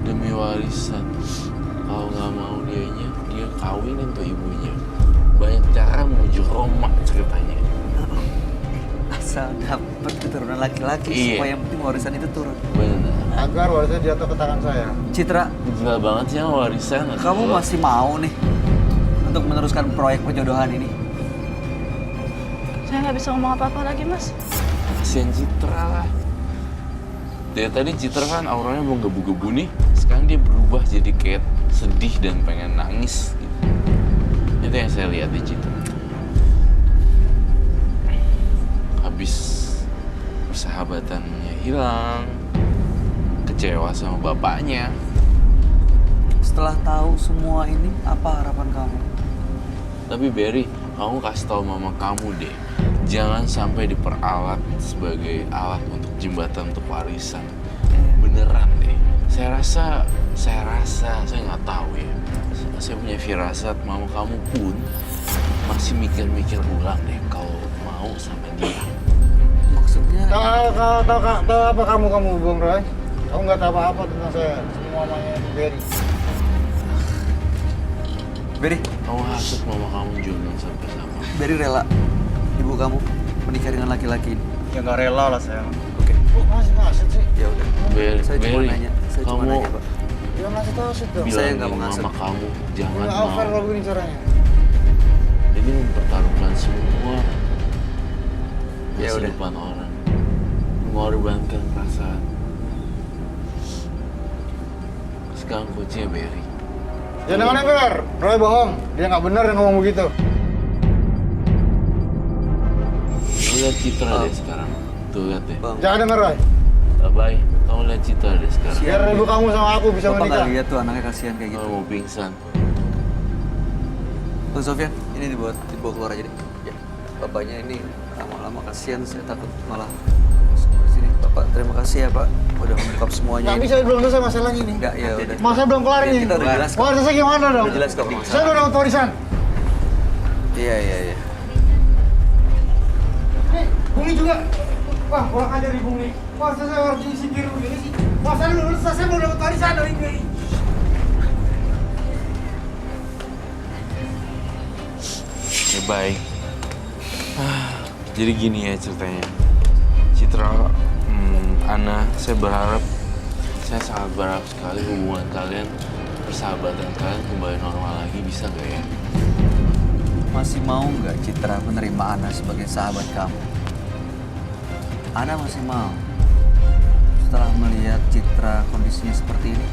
Demi warisan. Kalau nggak mau dianya, dia kawinin tuh ibunya. Banyak cara menuju Roma ceritanya. Asal dapat keturunan laki-laki Iya. supaya yang penting warisan itu turun. Bener. Agar warisan jatuh ke tangan saya. Citra, Gila banget sih yang warisan. kamu masih mau nih untuk meneruskan proyek perjodohan ini? Saya nggak bisa ngomong apa-apa lagi, Mas. Kasian Citra lah. Dari tadi Citra kan auranya mau gebu-gebu nih. Sekarang dia berubah jadi kayak sedih dan pengen nangis gitu. Itu yang saya lihat di Citra. Habis persahabatannya hilang, kecewa sama bapaknya. Setelah tahu semua ini, apa harapan kamu? Tapi Berry, kamu kasih tahu mama kamu deh, jangan sampai diperalat sebagai alat untuk jembatan untuk warisan. Beneran deh. Saya rasa, saya nggak tahu ya. Saya punya firasat mama kamu pun masih mikir-mikir ulang deh kalau mau sama dia. Maksudnya? Tahu apa kamu Bung Roy? Kamu nggak tahu apa-apa tentang saya. Semua namanya Berry. Berry, Kamu hasut mama kamu jangan sampai sama. Berry rela ibu kamu menikah dengan laki-laki ini. Ya nggak rela lah sayang. Oke, Kok masih ngasih sih? ya udah. Saya cuma Berry, Ya, nanya, Pak. Dia ngasih tahu sih dong. Saya bilangin nggak mau ngasut. mama kamu jangan Nggak fair mau. kalau begini caranya. Ini mempertaruhkan semua Ya masa udah. depan orang, mengorbankan perasaan. Sekarang coachnya Berry. Jangan ember, Roy bohong. Dia nggak benar yang ngomong begitu. Kamu lihat Citra deh sekarang. Tuh lihat deh. Bang, Jangan denger Roy. Bye. Kamu lihat Citra deh sekarang. Biar ibu kamu sama aku bisa Bapak menikah. nggak lihat tuh anaknya kasihan kayak gitu. Kamu mau pingsan. Bang Sofyan, ini dibawa keluar aja deh. Ya, bapaknya ini lama-lama kasihan, saya takut malah masuk ke sini. Bapak, terima kasih ya Pak, udah mengungkap semuanya. Nggak ini. bisa, belum selesai masalahnya ini. Enggak, ya udah. Masa belum kelar Ya, ini. kita udah jelas kok. Warisnya gimana dong? Udah jelas kok. Saya udah dapat warisan. Iya. Nih, Bumi juga. Wah, kurang ajar nih Bumi. Masa saya harus disingkir begini sih? Masa lu saya belum dapat warisan dari ini. Ya baik. Jadi gini ya ceritanya. Citra, Ana, saya sangat berharap sekali hubungan kalian, persahabatan kalian kembali normal lagi, bisa nggak ya? Masih mau nggak Citra menerima Ana sebagai sahabat kamu? Ana masih mau? Setelah melihat Citra kondisinya seperti ini?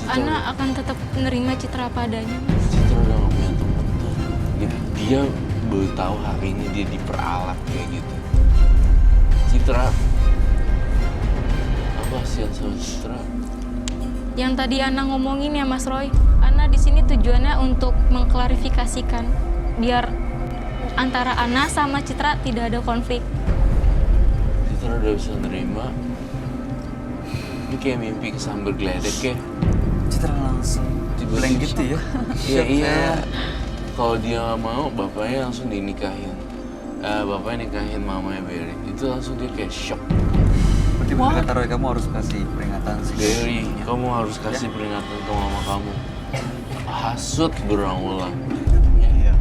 Ana akan tetap menerima Citra padanya, Mas. Citra udah gak punya temen tuh. Dia baru tahu hari ini dia diperalat kayak gitu. Citra, apa kasihan sama Citra? Yang tadi Ana ngomongin ya, Mas Roy. Ana di sini tujuannya untuk mengklarifikasikan biar antara Ana sama Citra tidak ada konflik. Citra udah bisa nerima. Ini kayak mimpi kesambar geledek ya. Citra langsung blank gitu ya? Iya. Kalau dia nggak mau, bapaknya langsung dinikahin. Bapaknya nikahin mamanya Berry. Itu langsung dia kayak shock. Berarti bener kata Roy, kamu harus kasih peringatan sih. Berry, kamu harus kasih peringatan ke mama kamu. Hasut berulang-ulang. Iya.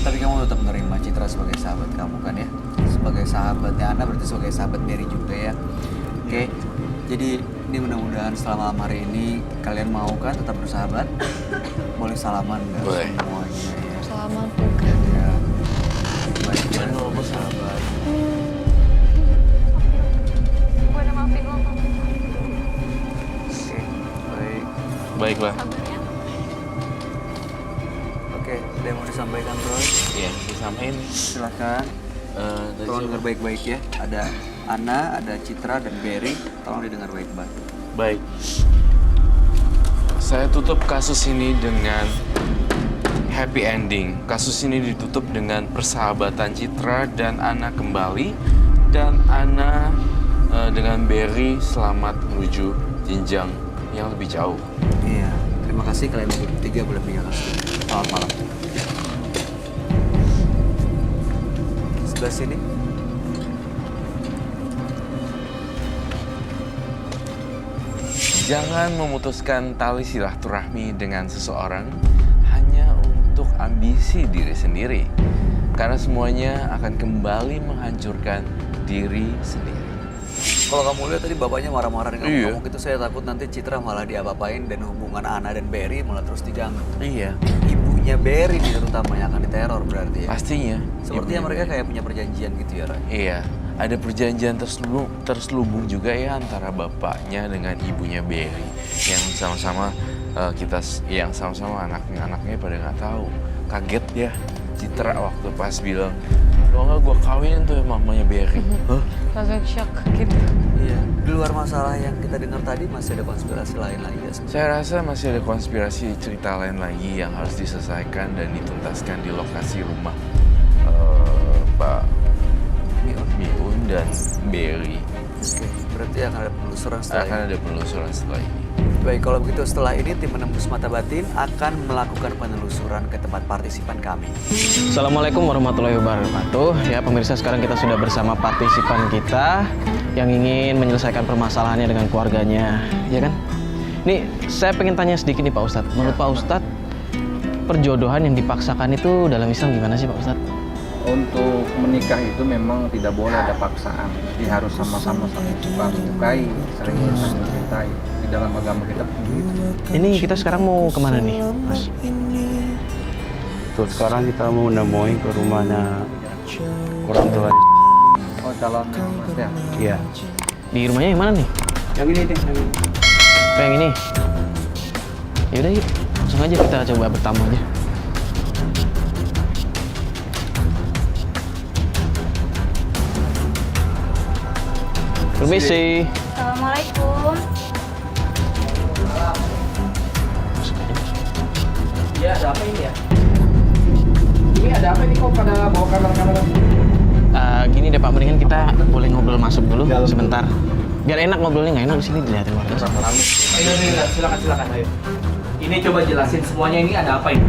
Tapi kamu tetap menerima Citra sebagai sahabat kamu kan ya? Sebagai sahabatnya Ana berarti sebagai sahabat Berry juga ya? Oke, jadi ini mudah-mudahan setelah malam hari ini kalian mau kan tetap bersahabat? Boleh salaman nggak Boleh. semuanya ya? Selamat bukan. Ya, baik ya. Kan mau sahabat. Gue udah maafin lo. Oke, baik. Baiklah. Sabar ya. Silakan. Tolong dengar baik-baik ya. Ada Ana, ada Citra, dan Berry. Tolong didengar baik-baik. Baik. Saya tutup kasus ini dengan happy ending. Kasus ini ditutup dengan persahabatan Citra dan Ana kembali. Dan Ana dengan Berry selamat menuju jenjang yang lebih jauh. Iya, terima kasih kalian bertiga boleh meninggalkan studio. Selamat malam. Sebelah sini. Jangan memutuskan tali silaturahmi dengan seseorang hanya untuk ambisi diri sendiri. Karena semuanya akan kembali menghancurkan diri sendiri. Kalau kamu lihat tadi bapaknya marah-marah dengan ngomong gitu, saya takut nanti Citra malah diapa-apain dan hubungan Ana dan Berry malah terus diganggu. Iya. Ibunya Berry nih terutama yang akan diteror berarti ya. Pastinya. Sepertinya mereka kayak punya perjanjian gitu ya, Ray. Iya. Ada perjanjian terselubung juga ya antara bapaknya dengan ibunya Berry yang sama-sama anaknya pada nggak tahu. Kaget ya Citra waktu pas bilang, kalau nggak gue kawinin tuh mamanya Berry. Langsung shock gitu. Iya. Di luar masalah yang kita dengar tadi masih ada konspirasi lain lagi ya? Saya rasa masih ada konspirasi cerita lain lagi yang harus diselesaikan dan dituntaskan di lokasi rumah Pak Miun dan Berry. Oke, berarti akan ada penelusuran setelah Akan ada penelusuran setelah ini. Baik, kalau begitu setelah ini tim Menembus Mata Batin akan melakukan penelusuran ke tempat partisipan kami. Assalamualaikum warahmatullahi wabarakatuh. Ya pemirsa, sekarang kita sudah bersama partisipan kita yang ingin menyelesaikan permasalahannya dengan keluarganya, ya kan? Nih, saya pengen tanya sedikit nih Pak Ustadz. Menurut Pak Ustadz, perjodohan yang dipaksakan itu dalam Islam gimana sih Pak Ustadz? Untuk menikah itu memang tidak boleh ada paksaan. Jadi harus sama-sama saling suka menyukai, saling mencintai. Di dalam agama kita begitu. Ini kita sekarang mau kemana nih, Mas? Tuh sekarang kita mau nemuin ke rumahnya orang tua. Oh, calon Mas ya? Iya. Di rumahnya yang mana nih? Yang ini deh, yang ini. Oh, yang ini? Yaudah yuk, langsung aja kita coba bertamu aja. Permisi. Assalamualaikum. Iya, ada apa ini ya? Ini ada apa ini kok pada bawa kamera-kamera? Gini deh Pak, mendingan kita boleh ngobrol masuk dulu sebentar. Biar enak ngobrolnya, nggak enak di sini dilihatin warga. Ayo, silakan, ayo. Ini coba jelasin semuanya ini ada apa ini?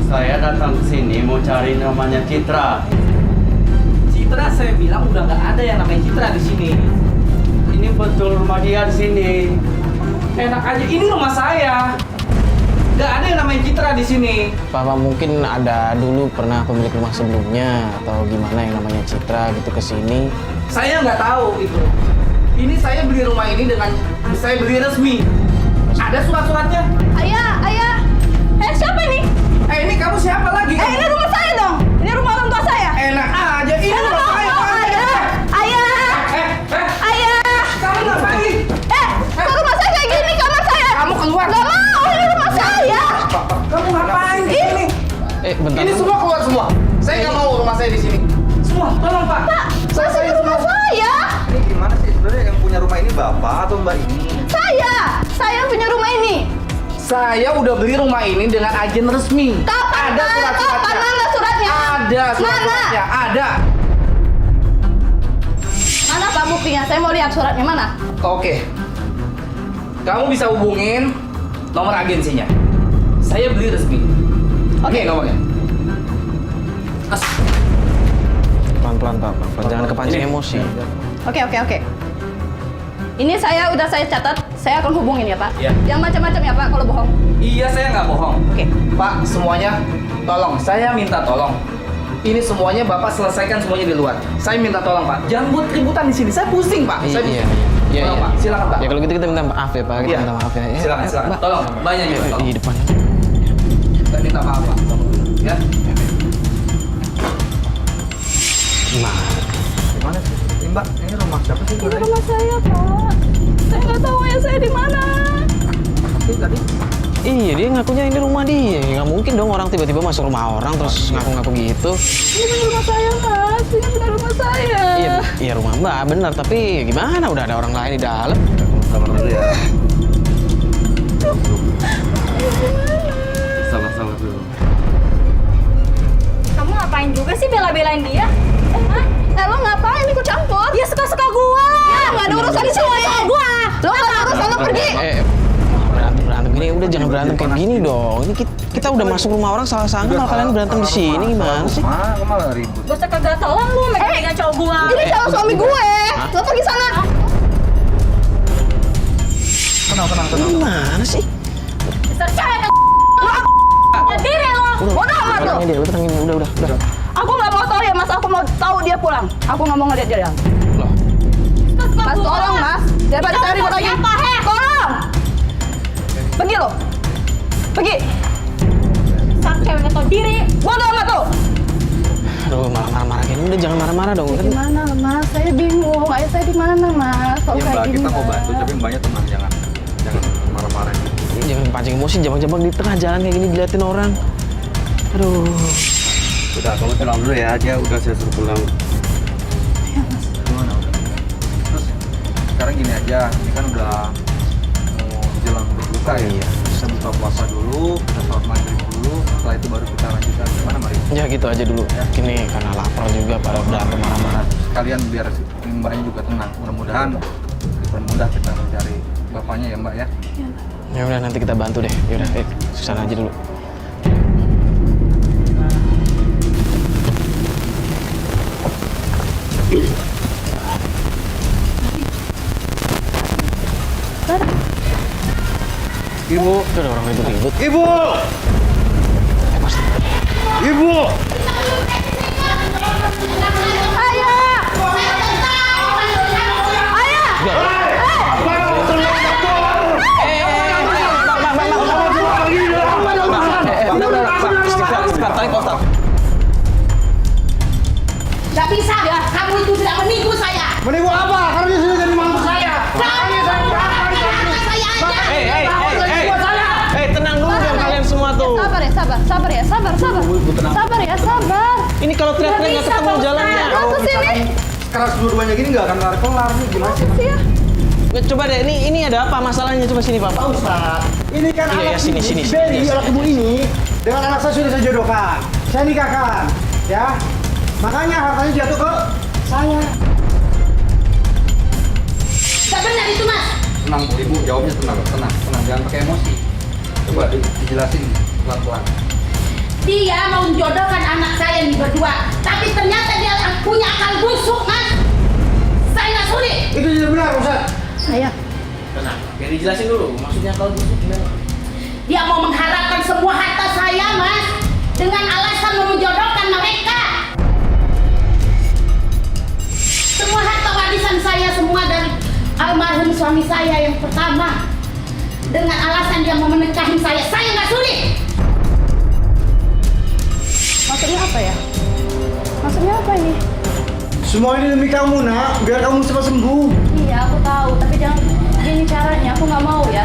Saya datang ke sini mau cari namanya Citra. Citra saya bilang udah nggak ada yang namanya Citra di sini. Ini betul rumah dia di sini. Enak aja, ini rumah saya. Nggak ada yang namanya Citra di sini. Bapak mungkin ada dulu pernah pemilik rumah sebelumnya atau gimana yang namanya Citra gitu ke sini. Saya nggak tahu itu. Ini saya beli rumah ini dengan saya beli resmi. Ada surat-suratnya. Ayah. Siapa ini? Ini kamu siapa lagi? Ini rumah saya dong. Ini rumah orang tua saya. Enak aja, ini rumah saya. Ayah. Kamu ngapain? Kok rumah saya kayak gini kamar saya? Kamu keluar. Gak mau, ini rumah saya. Kamu ngapain di sini? Bentar. Ini semua keluar semua. Saya nggak mau rumah saya di sini. Semua, tolong Pak. Saya rumah saya. Ini gimana sih sebenarnya yang punya rumah ini bapak atau mbak ini? Saya punya rumah ini. Saya udah beli rumah ini dengan agen resmi. Kapan? Ada surat-suratnya. Kapan? Mana suratnya? Ada surat-suratnya. Ada. Mana Pak buktinya? Saya mau lihat suratnya mana. Oke. Kamu bisa hubungin nomor agensinya. Saya beli resmi. Oke, nomornya. Pelan-pelan Pak, jangan kepancing emosi. Oke. Ini udah saya catat. Saya akan hubungin ya Pak. Iya. Yang macam-macam ya Pak kalau bohong. Iya, saya nggak bohong. Oke. Pak, semuanya tolong. Saya minta tolong. Ini semuanya Bapak selesaikan semuanya di luar. Saya minta tolong Pak. Jangan buat keributan di sini. Saya pusing Pak. Iya. Tolong, Pak. Silakan Pak. Ya kalau gitu kita minta maaf ya Pak. Kita minta maaf ya. Silakan. Tolong. Banyak ya Pak. Di depan. Kita minta maaf Pak. Ya. Gimana sih? Mbak, ini rumah siapa sih? Ini rumah saya Pak. Saya nggak tahu ayah saya di mana. Tadi Iya, dia ngakunya ini rumah dia. Nggak mungkin dong orang tiba-tiba masuk rumah orang terus ngaku-ngaku gitu. Ini benar rumah saya, Mas. Ini benar rumah saya. Iya rumah Mbak benar, tapi gimana udah ada orang lain di dalam. Sabar dulu ya. Sabar dulu. Kamu ngapain juga sih bela-belain dia? Lo ngapain ikut campur? Dia suka-suka gua. Ya, nggak ada urusan di sini. Gua. Lo nggak ada urusan, lo pergi. Berantem gini, udah jangan berantem kayak gini dong. Ini kita udah masuk rumah orang salah sangka malah kalian berantem di sini gimana sih? Kok malah ribut? Gua kegatelan lu megang cowok gua. Ini calon suami gue. Lo pergi sana. Tenang. Gimana sih? Besar cewek kan. Diri lo. Bodoh amat lo. Tenangin dia, udah. Aku nggak mau tahu ya, Mas. Aku mau tahu dia pulang. Aku nggak mau ngeliat dia. Loh, Mas, tolong, Mas. Daripada saya ribut lagi. Tolong. Pergi lo. Pergi. Besar cewek gak tau diri. Bodoh amat lo. aduh marah-marah gini, udah jangan marah-marah dong. Kan Gimana, Mas? Saya bingung. Ayah saya di mana, Mas? Kalau Ya kayak Mbak, gini, kita mau Mas. bantu, tapi Mbaknya tenang, jangan marah-marah. jangan pancing emosi, jambak-jambak di tengah jalan kayak gini diliatin orang. Aduh. Udah, kamu pulang dulu ya. Dia udah saya suruh pulang. Gimana udah? Terus sekarang gini aja, ini kan udah mau jelang berbuka ya. Iya. Kita buka puasa dulu, kita sholat maghrib dulu, setelah itu baru kita lanjutkan. Gimana Mari? Ya gitu aja dulu. Gini karena lapar juga pada udah marah-marah. Kalian biar Mbaknya juga tenang. Mudah-mudahan dipermudah kita mencari bapaknya ya Mbak ya. Ya udah nanti kita bantu deh. Ya udah, susana aja dulu. Ibu, Itu ada orang ribut-ribut. Ibu, Pasti. Ibu. Gak bisa, kamu itu sudah menipu saya. Menipu apa? Karena dia sudah jadi mantu saya. Tenang dulu dong kalian semua tuh. Sabar ya. Sabar. Ini kalau teriak-teriak nggak ketemu jalannya. Apa sih ini? Keras dua-duanya gini nggak akan kelar nih, gimana sih? Sih ya. Coba deh, ini ada apa masalahnya? Coba sini Pak. Pak Ustadz, ini kan Iya, anak sini. Berry, anak ibu ini dengan anak saya sudah saya jodohkan, saya nikahkan, ya. Makanya hartanya jatuh ke saya. Gak benar itu mas. Tenang Bu, Ibu jawabnya tenang, jangan pakai emosi. Coba dijelasin pelan-pelan. Dia mau menjodohkan anak saya nih berdua, tapi ternyata dia punya akal busuk mas. Saya nggak sudi. Itu tidak benar, Ustaz. Saya. Tenang, biar dijelasin dulu. Maksudnya kalau busuk gimana? Dia mau mengharapkan semua harta saya mas, dengan alasan mau menjodohkan mereka. Semua harta warisan saya semua dari almarhum suami saya yang pertama, dengan alasan dia mau menikahi saya nggak sudi. Maksudnya apa ya? Maksudnya apa ini? Semua ini demi kamu, Nak, biar kamu cepat sembuh. Iya, aku tahu. Tapi jangan gini caranya. Aku nggak mau ya.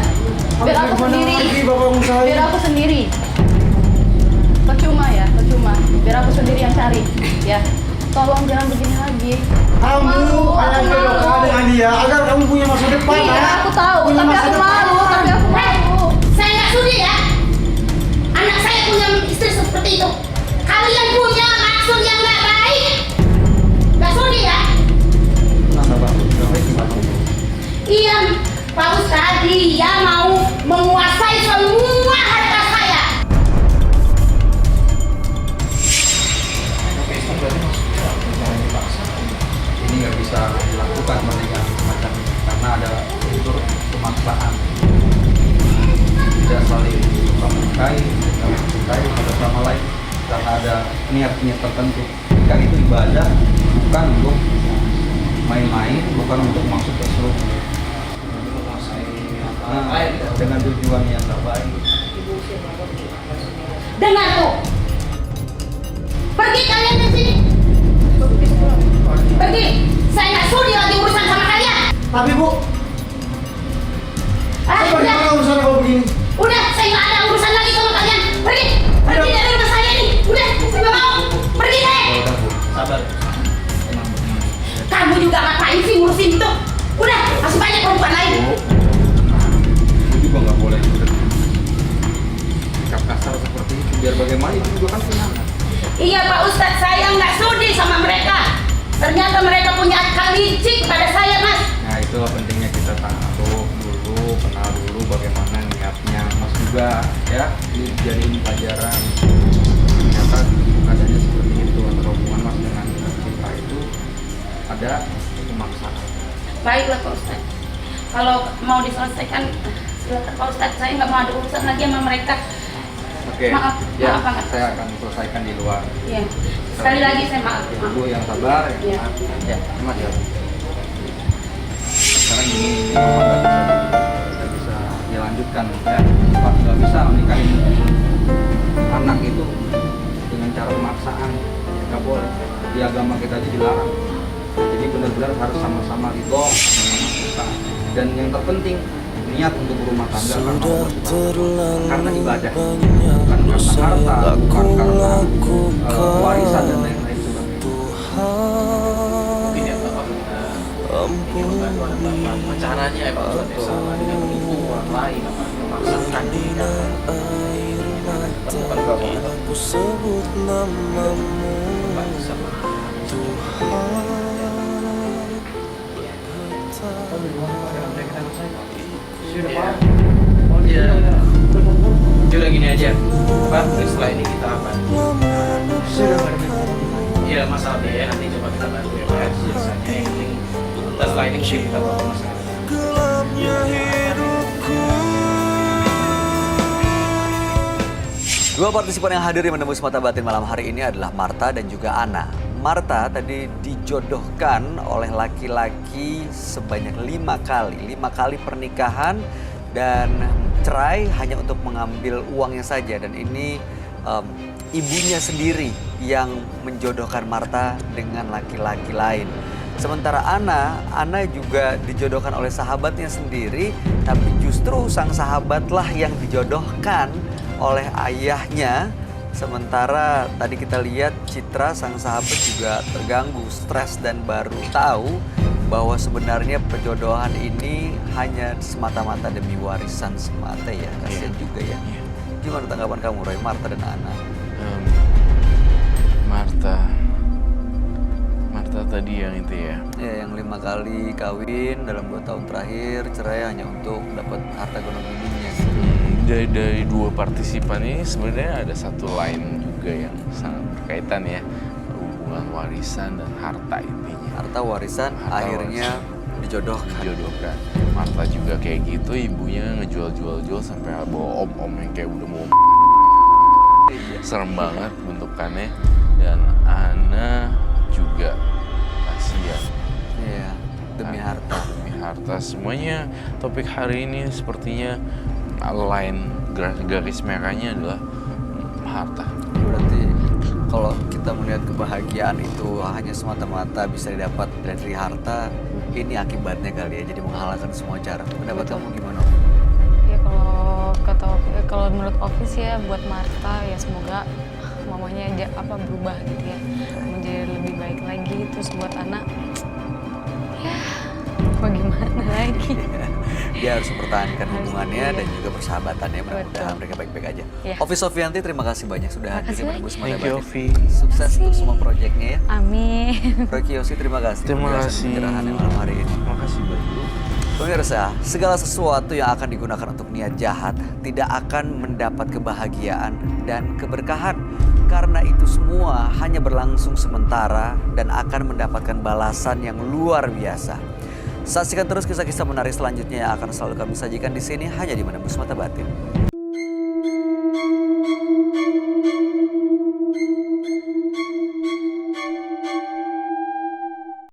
Biar aku sendiri. Biar aku sendiri. Percuma ya, percuma. Biar aku sendiri yang cari. Ya. Tolong jangan begini lagi. Kamu akan jodohkan dengan dia agar kamu punya masa depan, Iya, Nak. aku tahu. Punya Tapi masa aku depan. malu. Saya nggak sudi ya. Anak saya punya istri seperti itu. Kalian punya maksud yang nggak baik. Nggak sudi ya. Iya, Pak Ustadz, dia mau menguasai semua harta saya. Ini nggak bisa dilakukan dengan semacam ini karena ada unsur kemaslahan. Tidak saling menyukai, tidak mencintai satu sama lain karena ada niat-niat tertentu. Nikah itu ibadah, bukan untuk main-main, bukan untuk masuk ke surga. Dengan tujuan yang terbaik. Dengar tuh. Pergi kalian dari sini. Pergi. Saya nggak sudi lagi urusan sama kalian. Tapi Bu, Ah, bagaimana udah. urusan kalau begini? Udah, saya nggak ada kamu juga ngapain sih ngurusin itu? Udah, masih banyak perempuan lain. Itu juga nggak boleh sikap kasar seperti itu. Biar bagaimana itu juga kan punya anak. Iya Pak Ustadz, saya nggak sudi sama mereka. Ternyata mereka punya akal licik pada saya, Mas. Nah itulah pentingnya kita taruh dulu, kenal dulu bagaimana niatnya. Mas juga ya dijadiin pelajaran. Ternyata keadaannya seperti itu, antara hubungan Mas dengan cinta itu ada pemaksaan. Baiklah Pak Ustadz. Kalau mau diselesaikan, silakan Pak Ustadz. Saya nggak mau ada urusan lagi sama mereka. Oke, Maaf, ya, maaf banget. saya akan selesaikan di luar. Iya. Sekali lagi saya maaf. Ibu yang sabar, Iya. ya, Mas ya. Sekarang ini memang nggak bisa dilanjutkan ya. Pak nggak bisa menikahin anak itu dengan cara pemaksaan, nggak boleh. Di agama kita aja dilarang. Jadi benar-benar harus sama-sama ridho, sama-sama suka. Dan yang terpenting niat untuk berumah tangga karena Allah Subhanahu, karena ibadah, bukan karena harta, bukan karena warisan dan lain-lain sebagainya. Mungkin ya Bapak ingin membantu anak Bapak. Caranya ya Pak Ustadz sama dengan menipu orang lain, memaksakan kita. Bukan Bapak. Bantu sama Udah gini aja, Pak, setelah ini kita apa? Iya, masalah biaya nanti coba kita bantu ya Pak. Biasanya yang penting setelah ini kita bawa masalah. Dua partisipan yang hadir di Menembus Mata Batin malam hari ini adalah Martha dan juga Ana. Martha tadi dijodohkan oleh laki-laki sebanyak 5 kali. 5 kali pernikahan dan cerai hanya untuk mengambil uangnya saja. Dan ini ibunya sendiri yang menjodohkan Martha dengan laki-laki lain. Sementara Ana juga dijodohkan oleh sahabatnya sendiri, tapi justru sang sahabatlah yang dijodohkan oleh ayahnya. Sementara tadi kita lihat Citra sang sahabat juga terganggu, stres dan baru tahu bahwa sebenarnya perjodohan ini hanya semata-mata demi warisan semata ya. Kasian juga ya. Gimana tanggapan kamu Roy, Martha dan Ana? Martha tadi yang itu ya? Ya, yang 5 kali kawin dalam 2 tahun terakhir, cerai hanya untuk dapat harta gono-gininya. Dari dua partisipan ini sebenarnya ada satu lain juga yang sangat berkaitan ya, hubungan warisan dan harta intinya. Harta warisan akhirnya dijodohkan. Martha juga kayak gitu, ibunya ngejual sampai bawa om-om yang kayak udah mau serem banget bentukannya. Dan Ana juga kasihan. Iya, demi harta. Demi harta. Semuanya topik hari ini sepertinya line garis merahnya adalah harta. Berarti kalau kita melihat kebahagiaan itu hanya semata-mata bisa didapat dari harta, ini akibatnya kali ya, jadi menghalalkan semua cara. Pendapat kamu gimana? Ya kalau menurut Office ya buat Martha ya semoga mamanya berubah gitu ya, menjadi lebih baik lagi. Terus buat anak ya bagaimana lagi? Dia harus mempertahankan hubungannya dan juga persahabatannya. Mudah-mudahan mereka baik-baik aja. Ya. Office Sofianti, terima kasih banyak sudah hadir di Menembus Mata Thank you, Batin. Ovi. Sukses untuk semua proyeknya ya. Amin. Roy Kiyoshi, terima kasih. Terima penjelasan kasih. pencerahannya malam hari ini. Terima kasih banyak. Pemirsa, segala sesuatu yang akan digunakan untuk niat jahat tidak akan mendapat kebahagiaan dan keberkahan. Karena itu semua hanya berlangsung sementara dan akan mendapatkan balasan yang luar biasa. Saksikan terus kisah-kisah menarik selanjutnya yang akan selalu kami sajikan di sini hanya di Menembus Mata Batin.